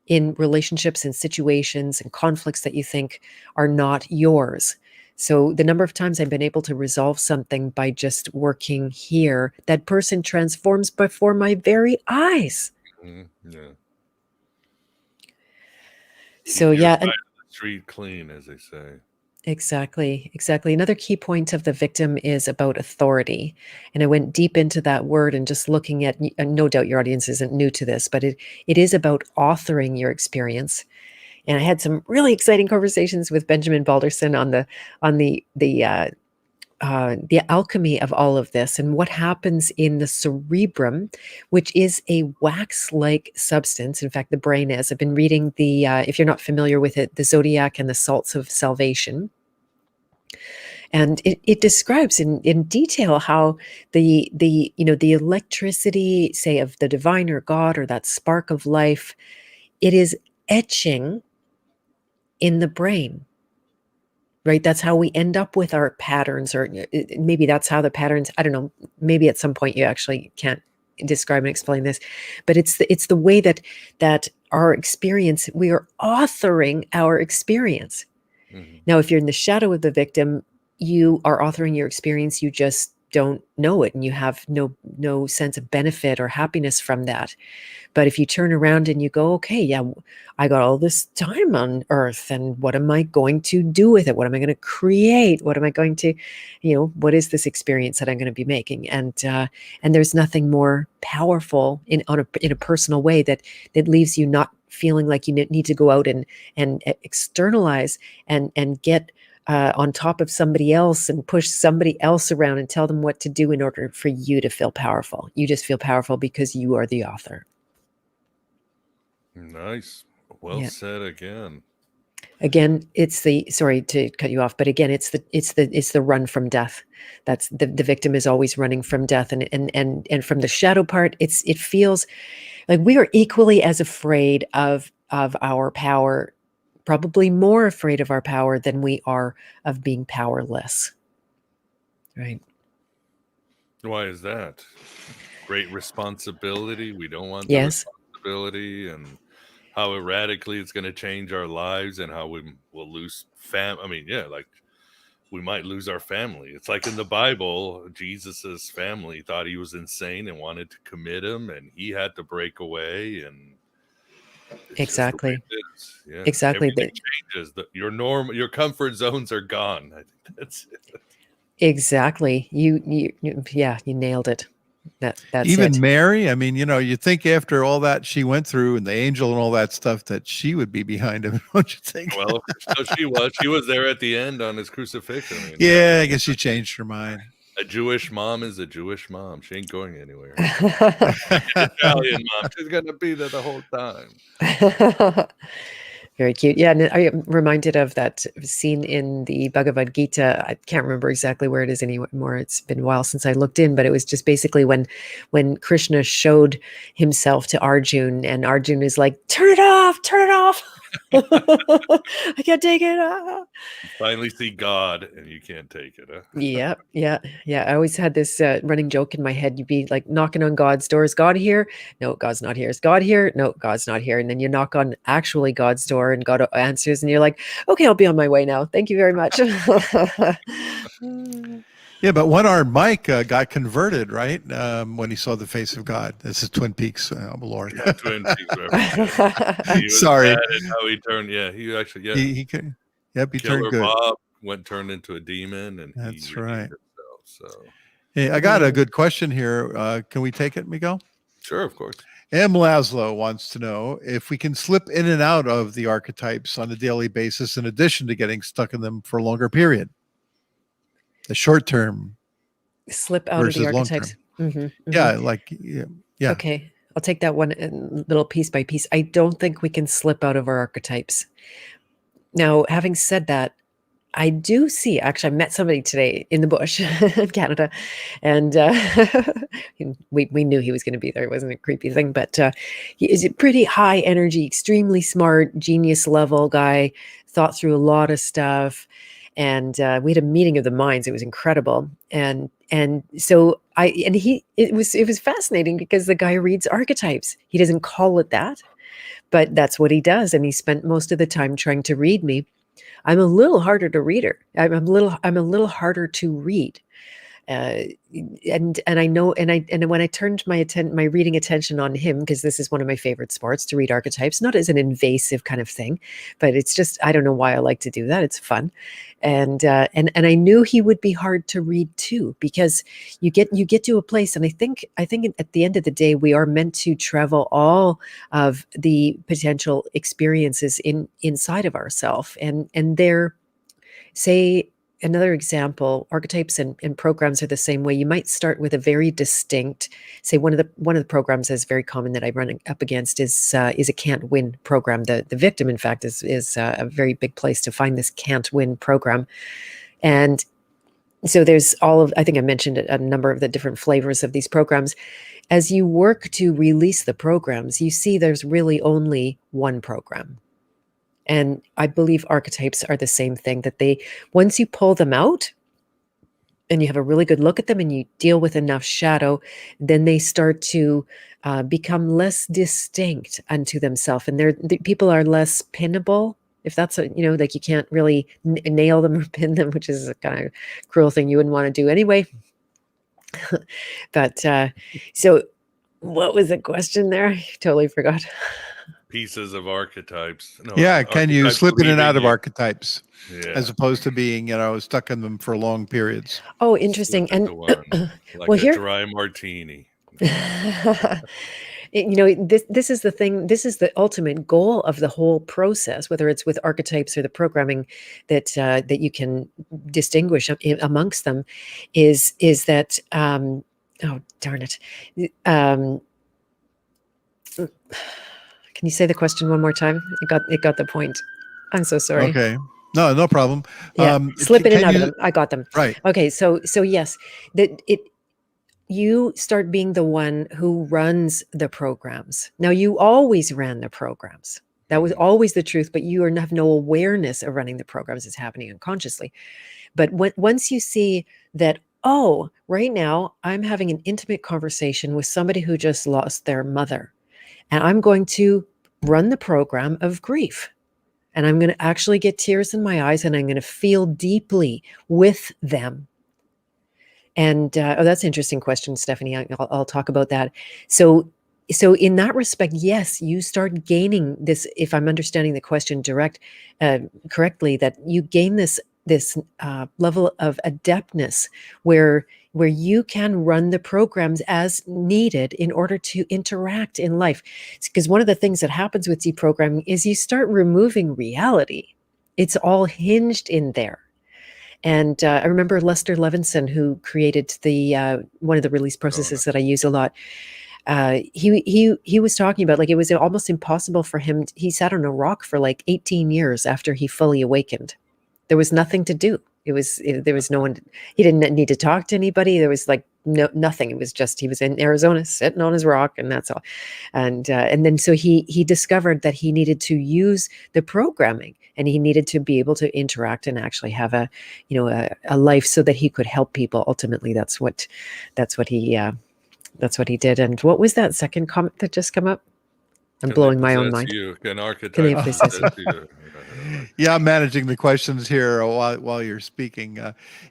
in relationships and situations and conflicts that you think are not yours. So the number of times I've been able to resolve something by just working here, that person transforms before my very eyes. Yeah. So yeah. The street clean, as they say. Exactly. Another key point of the victim is about authority. And I went deep into that word and just looking at, no doubt your audience isn't new to this, but it is about authoring your experience. And I had some really exciting conversations with Benjamin Balderson on the alchemy of all of this and what happens in the cerebrum, which is a wax-like substance. In fact, the brain is. I've been reading if you're not familiar with it, the Zodiac and the Salts of Salvation. And it describes in detail how the electricity, say, of the divine or God or that spark of life, it is etching in the brain, right? That's how we end up with our patterns, or maybe that's how the patterns, I don't know, maybe at some point you actually can't describe and explain this, but it's the way that our experience, we are authoring our experience. Mhm. Now, if you're in the shadow of the victim, you are authoring your experience. You just don't know it, and you have no sense of benefit or happiness from that. But if you turn around and you go, okay, yeah, I got all this time on earth, and what am I going to do with it? What am I going to create? What am I going to, what is this experience that I'm going to be making? And there's nothing more powerful in a personal way that leaves you not feeling like you need to go out and externalize and get on top of somebody else and push somebody else around and tell them what to do in order for you to feel powerful. You just feel powerful because you are the author. Nice. Well said again. Again, sorry to cut you off, but again, it's the run from death. That's the victim is always running from death. And from the shadow part, it feels like we are equally as afraid of our power, probably more afraid of our power than we are of being powerless. Right. Why is that? Great responsibility. We don't want the Yes. responsibility, and how erratically it's going to change our lives, and how we will lose like we might lose our family. It's like in the Bible, Jesus's family thought he was insane and wanted to commit him, and he had to break away. And it's Exactly. just the way it is. Yeah. Exactly. Everything changes. Your comfort zones are gone. I think that's it. Exactly. You nailed it. That's Even it. Mary, I mean, you think after all that she went through and the angel and all that stuff that she would be behind him, don't you think? Well, so she was there at the end on his crucifixion. I mean, yeah, I guess she changed her mind. A Jewish mom is a Jewish mom. She ain't going anywhere. An Italian mom, she's gonna be there the whole time. Very cute. Yeah, and I'm reminded of that scene in the Bhagavad Gita. I can't remember exactly where it is anymore. It's been a while since I looked in, but it was just basically when Krishna showed himself to Arjun, and Arjun is like, turn it off. I can't take it. You finally see God, and you can't take it. Huh? Yeah. I always had this running joke in my head. You'd be like knocking on God's door. Is God here? No, God's not here. Is God here? No, God's not here. And then you knock on actually God's door, and God answers, and you're like, okay, I'll be on my way now. Thank you very much. Yeah, but one-armed Mike got converted, right? When he saw the face of God. This is Twin Peaks, Lord. Yeah, Twin Peaks. He was Sorry. mad at how he turned. Yeah, he actually. Yeah, He turned Killer good. Bob turned into a demon, and That's he right. himself, so Hey, I got a good question here. Can we take it, Miguel? sure, of course. M. Laszlo wants to know if we can slip in and out of the archetypes on a daily basis in addition to getting stuck in them for a longer period. The short term slip out of the archetypes. Yeah. Okay, I'll take that one little piece by piece. I don't think we can slip out of our archetypes. Now, having said that, I do see, actually, I met somebody today in the bush in Canada, and we knew he was going to be there. It wasn't a creepy thing, but he is a pretty high energy, extremely smart, genius level guy, thought through a lot of stuff. And we had a meeting of the minds. It was incredible. And so it was fascinating because the guy reads archetypes. He doesn't call it that, but that's what he does. And he spent most of the time trying to read me. I'm a little harder to reader. I'm a little harder to read. And I know, and when I turned my reading attention on him, because this is one of my favorite sports, to read archetypes, not as an invasive kind of thing, but it's just, I don't know why I like to do that. It's fun. And I knew he would be hard to read too, because you get to a place, and I think at the end of the day, we are meant to travel all of the potential experiences inside of ourselves, and they're, say, another example, archetypes and programs are the same way. You might start with a very distinct, say one of the programs that's very common that I run up against is a can't win program. The victim, in fact, is a very big place to find this can't win program. And so there's I think I mentioned a number of the different flavors of these programs. As you work to release the programs, you see there's really only one program. And I believe archetypes are the same thing, that once you pull them out, and you have a really good look at them and you deal with enough shadow, then they start to become less distinct unto themselves. And people are less pinnable. If that's like you can't really nail them or pin them, which is a kind of cruel thing you wouldn't want to do anyway. But so what was the question there? I totally forgot. Pieces of archetypes. No, Yeah, can you archetypes slip in and out of leaving you. archetypes as opposed to being, stuck in them for long periods? Oh, interesting. Slip And into one, like well, a here, dry martini. this is the thing. This is the ultimate goal of the whole process, whether it's with archetypes or the programming that that you can distinguish amongst them, is that oh darn it. Can you say the question one more time? It got the point. I'm so sorry. Okay. No problem. Yeah, slip in and out of them. I got them. Right. Okay, so yes, that you start being the one who runs the programs. Now, you always ran the programs. That was always the truth, but you have no awareness of running the programs. It's happening unconsciously. But once you see that, oh, right now I'm having an intimate conversation with somebody who just lost their mother, and I'm going to run the program of grief. And I'm going to actually get tears in my eyes, and I'm going to feel deeply with them. And that's an interesting question, Stephanie. I'll talk about that. So in that respect, yes, you start gaining this. If I'm understanding the question correctly, that you gain this level of adeptness where you can run the programs as needed in order to interact in life. Because one of the things that happens with deprogramming is you start removing reality. It's all hinged in there. And I remember Lester Levinson, who created the one of the release processes that I use a lot. He was talking about, like, it was almost impossible for him. He sat on a rock for like 18 years after he fully awakened. There was nothing to do. There was no one. He didn't need to talk to anybody. There was like nothing. It was just, he was in Arizona sitting on his rock, and that's all. And then so he discovered that he needed to use the programming, and he needed to be able to interact and actually have a life so that he could help people. Ultimately, that's what he did. And what was that second comment that just come up? I'm blowing my own mind. An archetype. Yeah, I'm managing the questions here while you're speaking.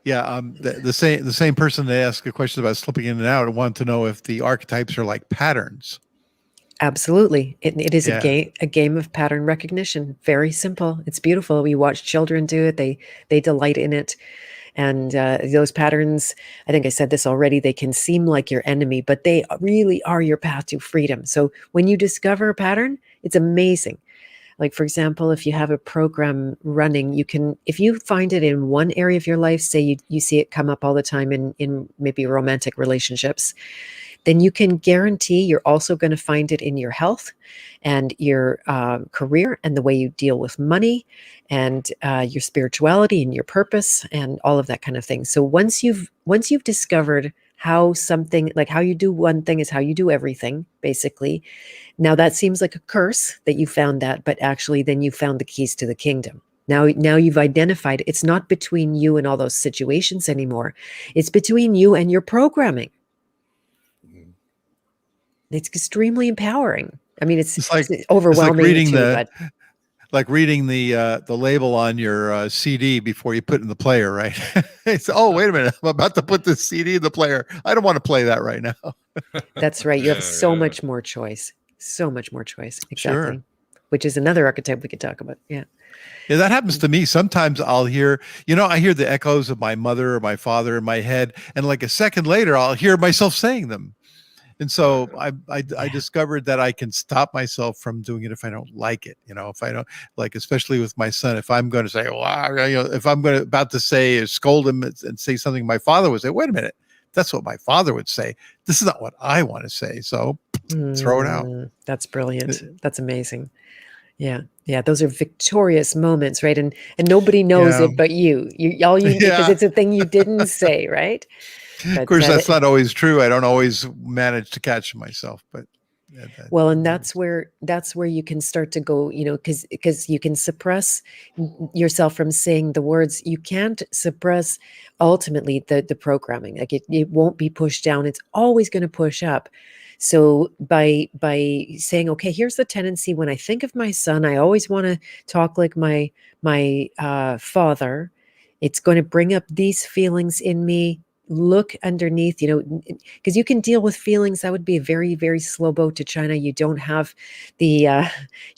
The same person that asked a question about slipping in and out wanted to know if the archetypes are like patterns. Absolutely. It is a game of pattern recognition. Very simple. It's beautiful. We watch children do it. They delight in it. And those patterns, I think I said this already, they can seem like your enemy, but they really are your path to freedom. So when you discover a pattern, it's amazing. Like, for example, if you have a program running, if you find it in one area of your life, say you see it come up all the time in maybe romantic relationships, then you can guarantee you're also going to find it in your health and your career and the way you deal with money and your spirituality and your purpose and all of that kind of thing. So once you've discovered how something, like how you do one thing is how you do everything, basically. Now that seems like a curse that you found that, but actually then you found the keys to the kingdom. Now you've identified it's not between you and all those situations anymore. It's between you and your programming. It's extremely empowering. I mean, it's overwhelming like reading the label on your CD before you put it in the player, right? It's, oh, wait a minute, I'm about to put this CD in the player. I don't want to play that right now. That's right. You have so much more choice. So much more choice. Exactly. Sure. Which is another archetype we could talk about. Yeah. Yeah, that happens to me. Sometimes I'll hear, I hear the echoes of my mother or my father in my head, and like a second later, I'll hear myself saying them. And so I discovered that I can stop myself from doing it if I don't like it. If I don't like, especially with my son, if I'm going to say, if I'm about to say or scold him and say something my father would say, wait a minute, that's what my father would say. This is not what I want to say. So throw it out. That's brilliant. That's amazing. Yeah. Yeah. Those are victorious moments, right? And nobody knows it but you. All you because it's a thing you didn't say, right? But, of course, that's not always true. I don't always manage to catch myself, but Well, and that's where you can start to go, because you can suppress yourself from saying the words. You can't suppress ultimately the programming. Like it won't be pushed down. It's always going to push up. So by saying, okay, here's the tendency. When I think of my son, I always want to talk like my father. It's going to bring up these feelings in me. Look underneath, because you can deal with feelings. That would be a very, very slow boat to China. You don't have the,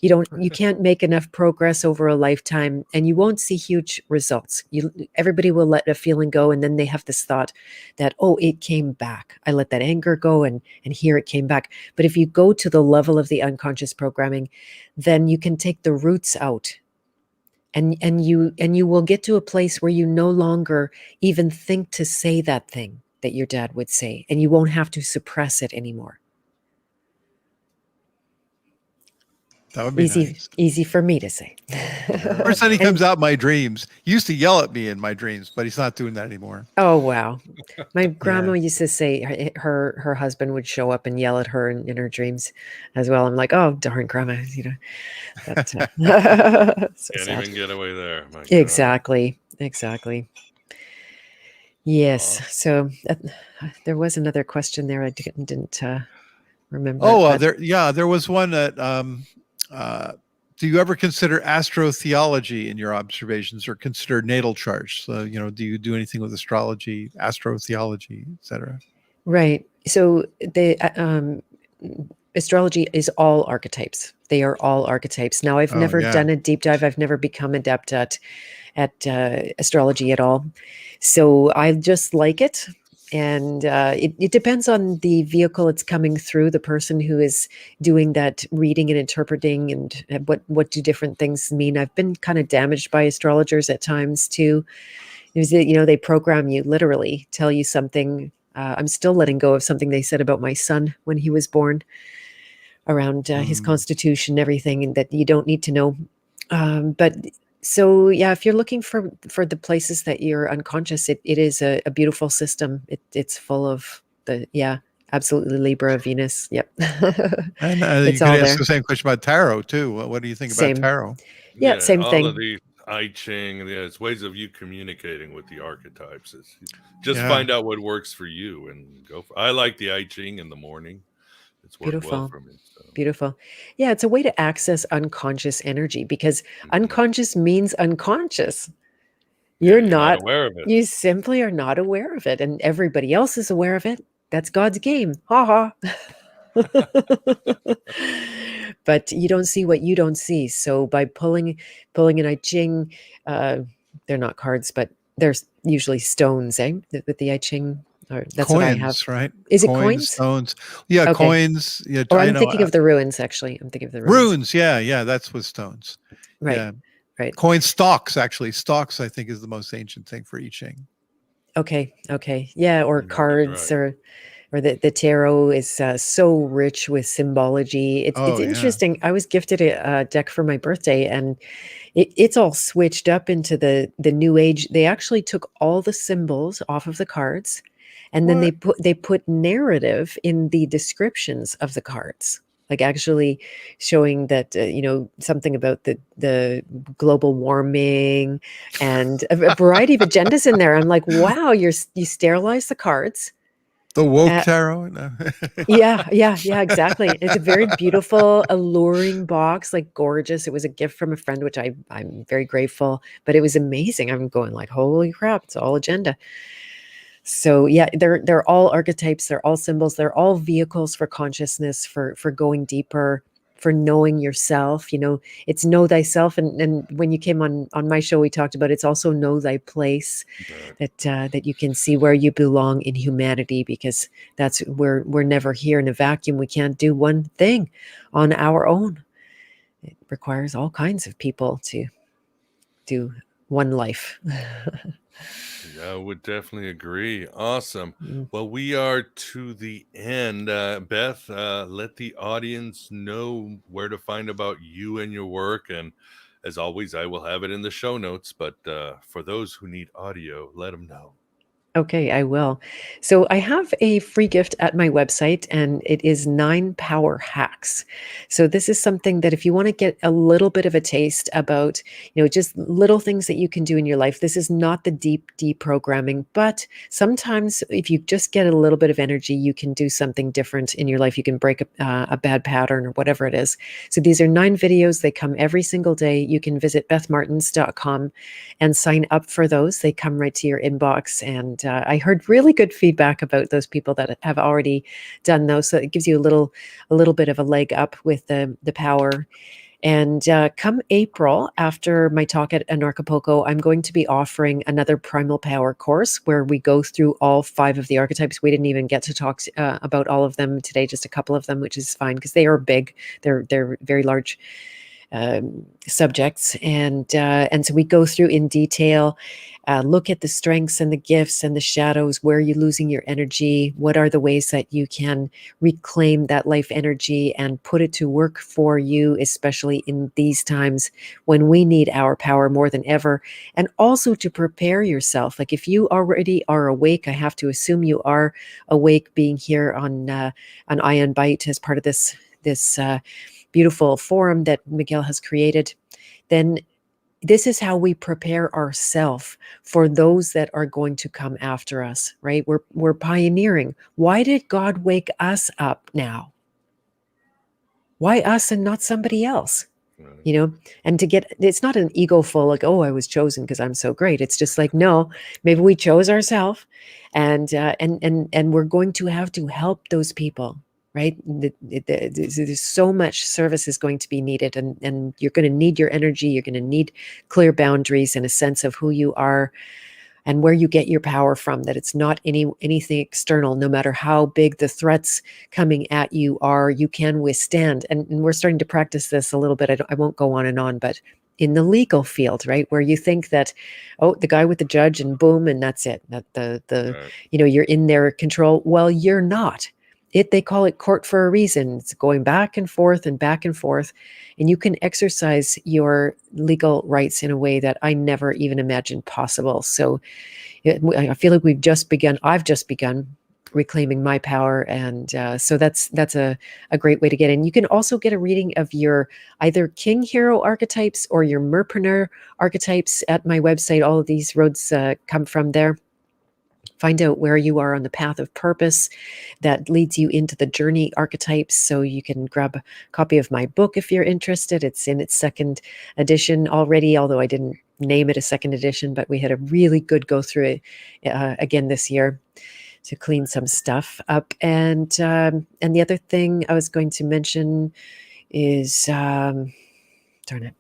you can't make enough progress over a lifetime, and you won't see huge results. Everybody will let a feeling go, and then they have this thought that, oh, it came back. I let that anger go, and here it came back. But if you go to the level of the unconscious programming, then you can take the roots out. And you will get to a place where you no longer even think to say that thing that your dad would say, and you won't have to suppress it anymore. That would be nice. Easy for me to say. First time he comes out in my dreams. He used to yell at me in my dreams, but he's not doing that anymore. Oh, wow. My grandma used to say her husband would show up and yell at her in her dreams as well. I'm like, oh, darn, grandma, That, so Can't even get away there. My God. Exactly. Yes. So there was another question there. I didn't remember. Oh, there was one that, do you ever consider astrotheology in your observations, or consider natal charts? So, do you do anything with astrology, astrotheology, etc.? Right. So the astrology is all archetypes. They are all archetypes. Now, I've never done a deep dive. I've never become adept at astrology at all. So I just like it. And it depends on the vehicle it's coming through, the person who is doing that reading and interpreting, and what do different things mean. I've been kind of damaged by astrologers at times too. They program you, literally tell you something. I'm still letting go of something they said about my son when he was born, around his constitution, everything, and that you don't need to know. But so, yeah, if you're looking for the places that you're unconscious, it is a beautiful system. It's full of absolutely Libra, Venus. Yep. And It's you all could ask there. the same question about tarot too. What do you think about tarot? Yeah, same all thing. Of the I Ching, it's ways of you communicating with the archetypes. Just find out what works for you and go for. I like the I Ching in the morning. It's worked well for me. So. Beautiful. Yeah, it's a way to access unconscious energy, because unconscious means unconscious. You're not aware of it. You simply are not aware of it, and everybody else is aware of it. That's God's game. Ha ha. But you don't see what you don't see. So by pulling an I Ching, they're not cards, but they're usually stones, with the I Ching. Or that's coins, what I have. Right? Is it coins? Stones. Yeah, okay. Coins. Yeah, or I'm thinking of the ruins, actually. I'm thinking of the ruins. Yeah, that's with stones. Right. Yeah. Right. Coin stalks, actually. Stalks, I think, is the most ancient thing for I Ching. Okay. Yeah, or cards, right. or the tarot is so rich with symbology. It's interesting. Yeah. I was gifted a deck for my birthday, and it's all switched up into the new age. They actually took all the symbols off of the cards, and then they put narrative in the descriptions of the cards, like actually showing that something about the global warming and a variety of agendas in there. I'm like, wow, you sterilize the cards. The woke tarot. Yeah, exactly. It's a very beautiful, alluring box, like gorgeous. It was a gift from a friend, which I'm very grateful, but it was amazing. I'm going like, holy crap, it's all agenda. So yeah, they're all archetypes, they're all symbols, they're all vehicles for consciousness, for going deeper, for knowing yourself. It's know thyself, and when you came on my show, we talked about it's also know thy place, that you can see where you belong in humanity, because that's we're never here in a vacuum. We can't do one thing on our own. It requires all kinds of people to do one life. Yeah, I would definitely agree. Awesome. Well, we are to the end. Beth, let the audience know where to find about you and your work. And as always, I will have it in the show notes. But for those who need audio, let them know. Okay, I will. So I have a free gift at my website, and it is 9 power hacks. So this is something that if you want to get a little bit of a taste about, just little things that you can do in your life. This is not the deep deprogramming, but sometimes if you just get a little bit of energy, you can do something different in your life. You can break a bad pattern or whatever it is. So these are 9 videos. They come every single day. You can visit bethmartens.com and sign up for those. They come right to your inbox. And I heard really good feedback about those people that have already done those. So it gives you a little bit of a leg up with the power. And come April, after my talk at Anarchapulco, I'm going to be offering another Primal Power course where we go through all 5 of the archetypes. We didn't even get to talk about all of them today, just a couple of them, which is fine because they are big. They're very large subjects, and so we go through in detail, look at the strengths and the gifts and the shadows. Where are you losing your energy? What are the ways that you can reclaim that life energy and put it to work for you, especially in these times when we need our power more than ever? And also to prepare yourself. Like if you already are awake, I have to assume you are awake, being here on Ion Bite as part of this beautiful forum that Miguel has created, then this is how we prepare ourselves for those that are going to come after us, right? We're pioneering. Why did God wake us up now? Why us and not somebody else? And to get, it's not an egoful, like, oh, I was chosen because I'm so great. It's just like, no, maybe we chose ourselves, and we're going to have to help those people. Right? There's so much service is going to be needed, and you're going to need your energy. You're going to need clear boundaries and a sense of who you are and where you get your power from, that it's not anything external. No matter how big the threats coming at you are, you can withstand. And we're starting to practice this a little bit. I won't go on and on, but in the legal field, right, where you think that, oh, the guy with the judge and boom, and that's it, that Right. you're in their control. Well, you're not. They call it court for a reason. It's going back and forth, and you can exercise your legal rights in a way that I never even imagined possible. So I feel like I've just begun reclaiming my power, and so that's a great way to get in. You can also get a reading of your either king hero archetypes or your merpreneur archetypes at my website. All of these roads come from there. Find out where you are on the path of purpose that leads you into the journey archetypes. So you can grab a copy of my book if you're interested. It's in its 2nd edition already, although I didn't name it a 2nd edition, but we had a really good go through it again this year to clean some stuff up. And the other thing I was going to mention is darn it.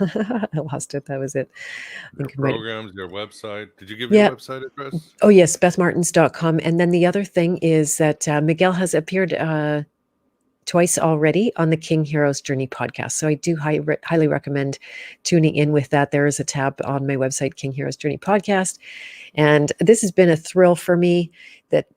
I lost it. That was it. Your programs, your website. Did you give Yeah. your website address? Oh, yes, bethmartens.com. And then the other thing is that Miguel has appeared twice already on the King Heroes Journey podcast. So I do highly recommend tuning in with that. There is a tab on my website, King Heroes Journey podcast. And this has been a thrill for me that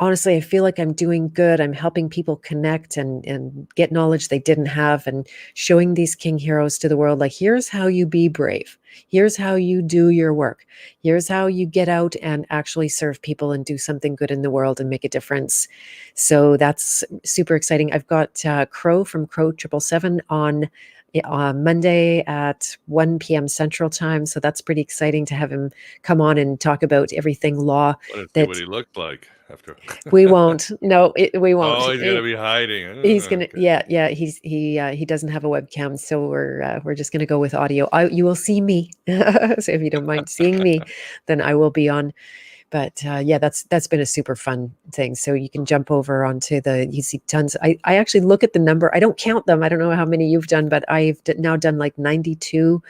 honestly, I feel like I'm doing good. I'm helping people connect and get knowledge they didn't have, and showing these king heroes to the world. Like, here's how you be brave. Here's how you do your work. Here's how you get out and actually serve people and do something good in the world and make a difference. So that's super exciting. I've got Crow from Crow 777 on Monday at 1 p.m. Central Time. So that's pretty exciting to have him come on and talk about everything law. Let's see what he looked like after. We won't. No, we won't. Oh, he's gonna be hiding. He's gonna. Okay. Yeah. He doesn't have a webcam, so we're just gonna go with audio. You will see me. So if you don't mind seeing me, then I will be on. But yeah, that's been a super fun thing. So you can jump over onto you see tons. I actually look at the number. I don't count them. I don't know how many you've done, but I've now done like 92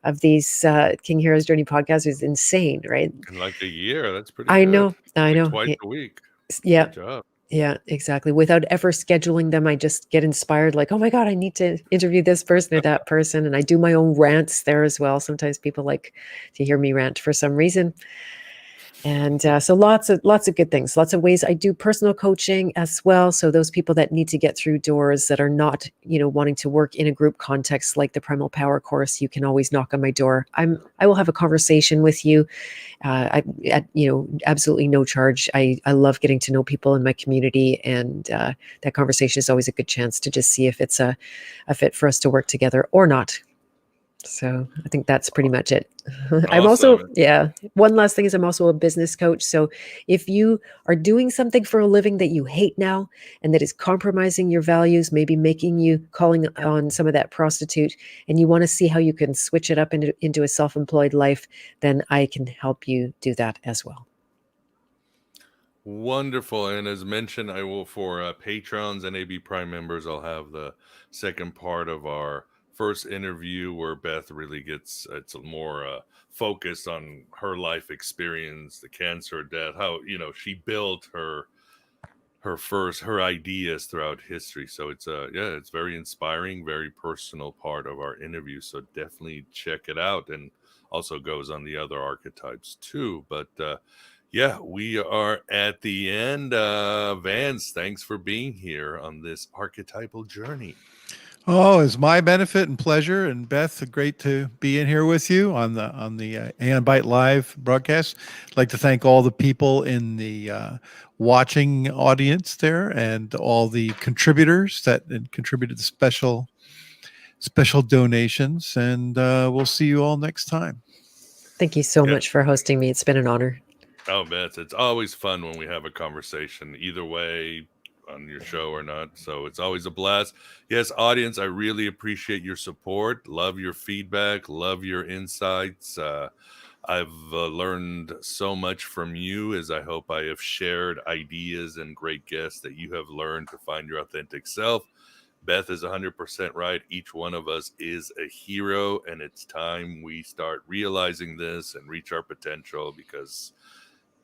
of these King Heroes Journey podcasts. It's insane, right? In like a year, that's pretty I good. know. Like twice a week. Yeah. Good job. Yeah, exactly. Without ever scheduling them, I just get inspired, like, oh my God, I need to interview this person or that person. And I do my own rants there as well. Sometimes people like to hear me rant for some reason. And so lots of good things, lots of ways. I do personal coaching as well. So those people that need to get through doors that are not, wanting to work in a group context like the Primal Power course, you can always knock on my door. I will have a conversation with you. At absolutely no charge. I love getting to know people in my community, and that conversation is always a good chance to just see if it's a fit for us to work together or not. So I think that's pretty much it. I'm also, one last thing is I'm also a business coach. So if you are doing something for a living that you hate now and that is compromising your values, maybe making you calling on some of that prostitute, and you want to see how you can switch it up into a self-employed life, then I can help you do that as well. Wonderful. And as mentioned, I will, for patrons and AB Prime members, I'll have the second part of our first interview where Beth really gets, it's more focused on her life experience, the cancer, death, how, she built her ideas throughout history. So it's it's very inspiring, very personal part of our interview. So definitely check it out, and also goes on the other archetypes too. But we are at the end. Vance, thanks for being here on this archetypal journey. Oh, it's my benefit and pleasure. And Beth, great to be in here with you on the Aeon Byte Live broadcast. I'd like to thank all the people in the watching audience there, and all the contributors that contributed special donations. And we'll see you all next time. Thank you so much for hosting me. It's been an honor. Oh, Beth, it's always fun when we have a conversation, either way, on your show or not. So it's always a blast. Yes, audience, I really appreciate your support. Love your feedback. Love your insights. I've learned so much from you, as I hope I have shared ideas and great guests that you have learned to find your authentic self. Beth is 100% right. Each one of us is a hero, and it's time we start realizing this and reach our potential, because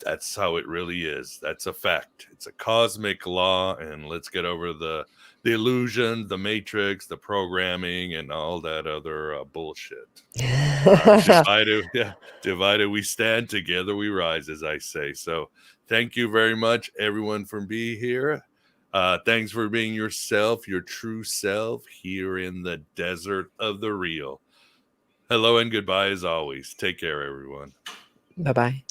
that's how it really is. That's a fact. It's a cosmic law, and let's get over the illusion, the matrix, the programming, and all that other bullshit. Divided we stand, together we rise, as I say. So thank you very much, everyone, for being here. Thanks for being yourself, your true self, here in the desert of the real. Hello and goodbye, as always. Take care, everyone. Bye-bye.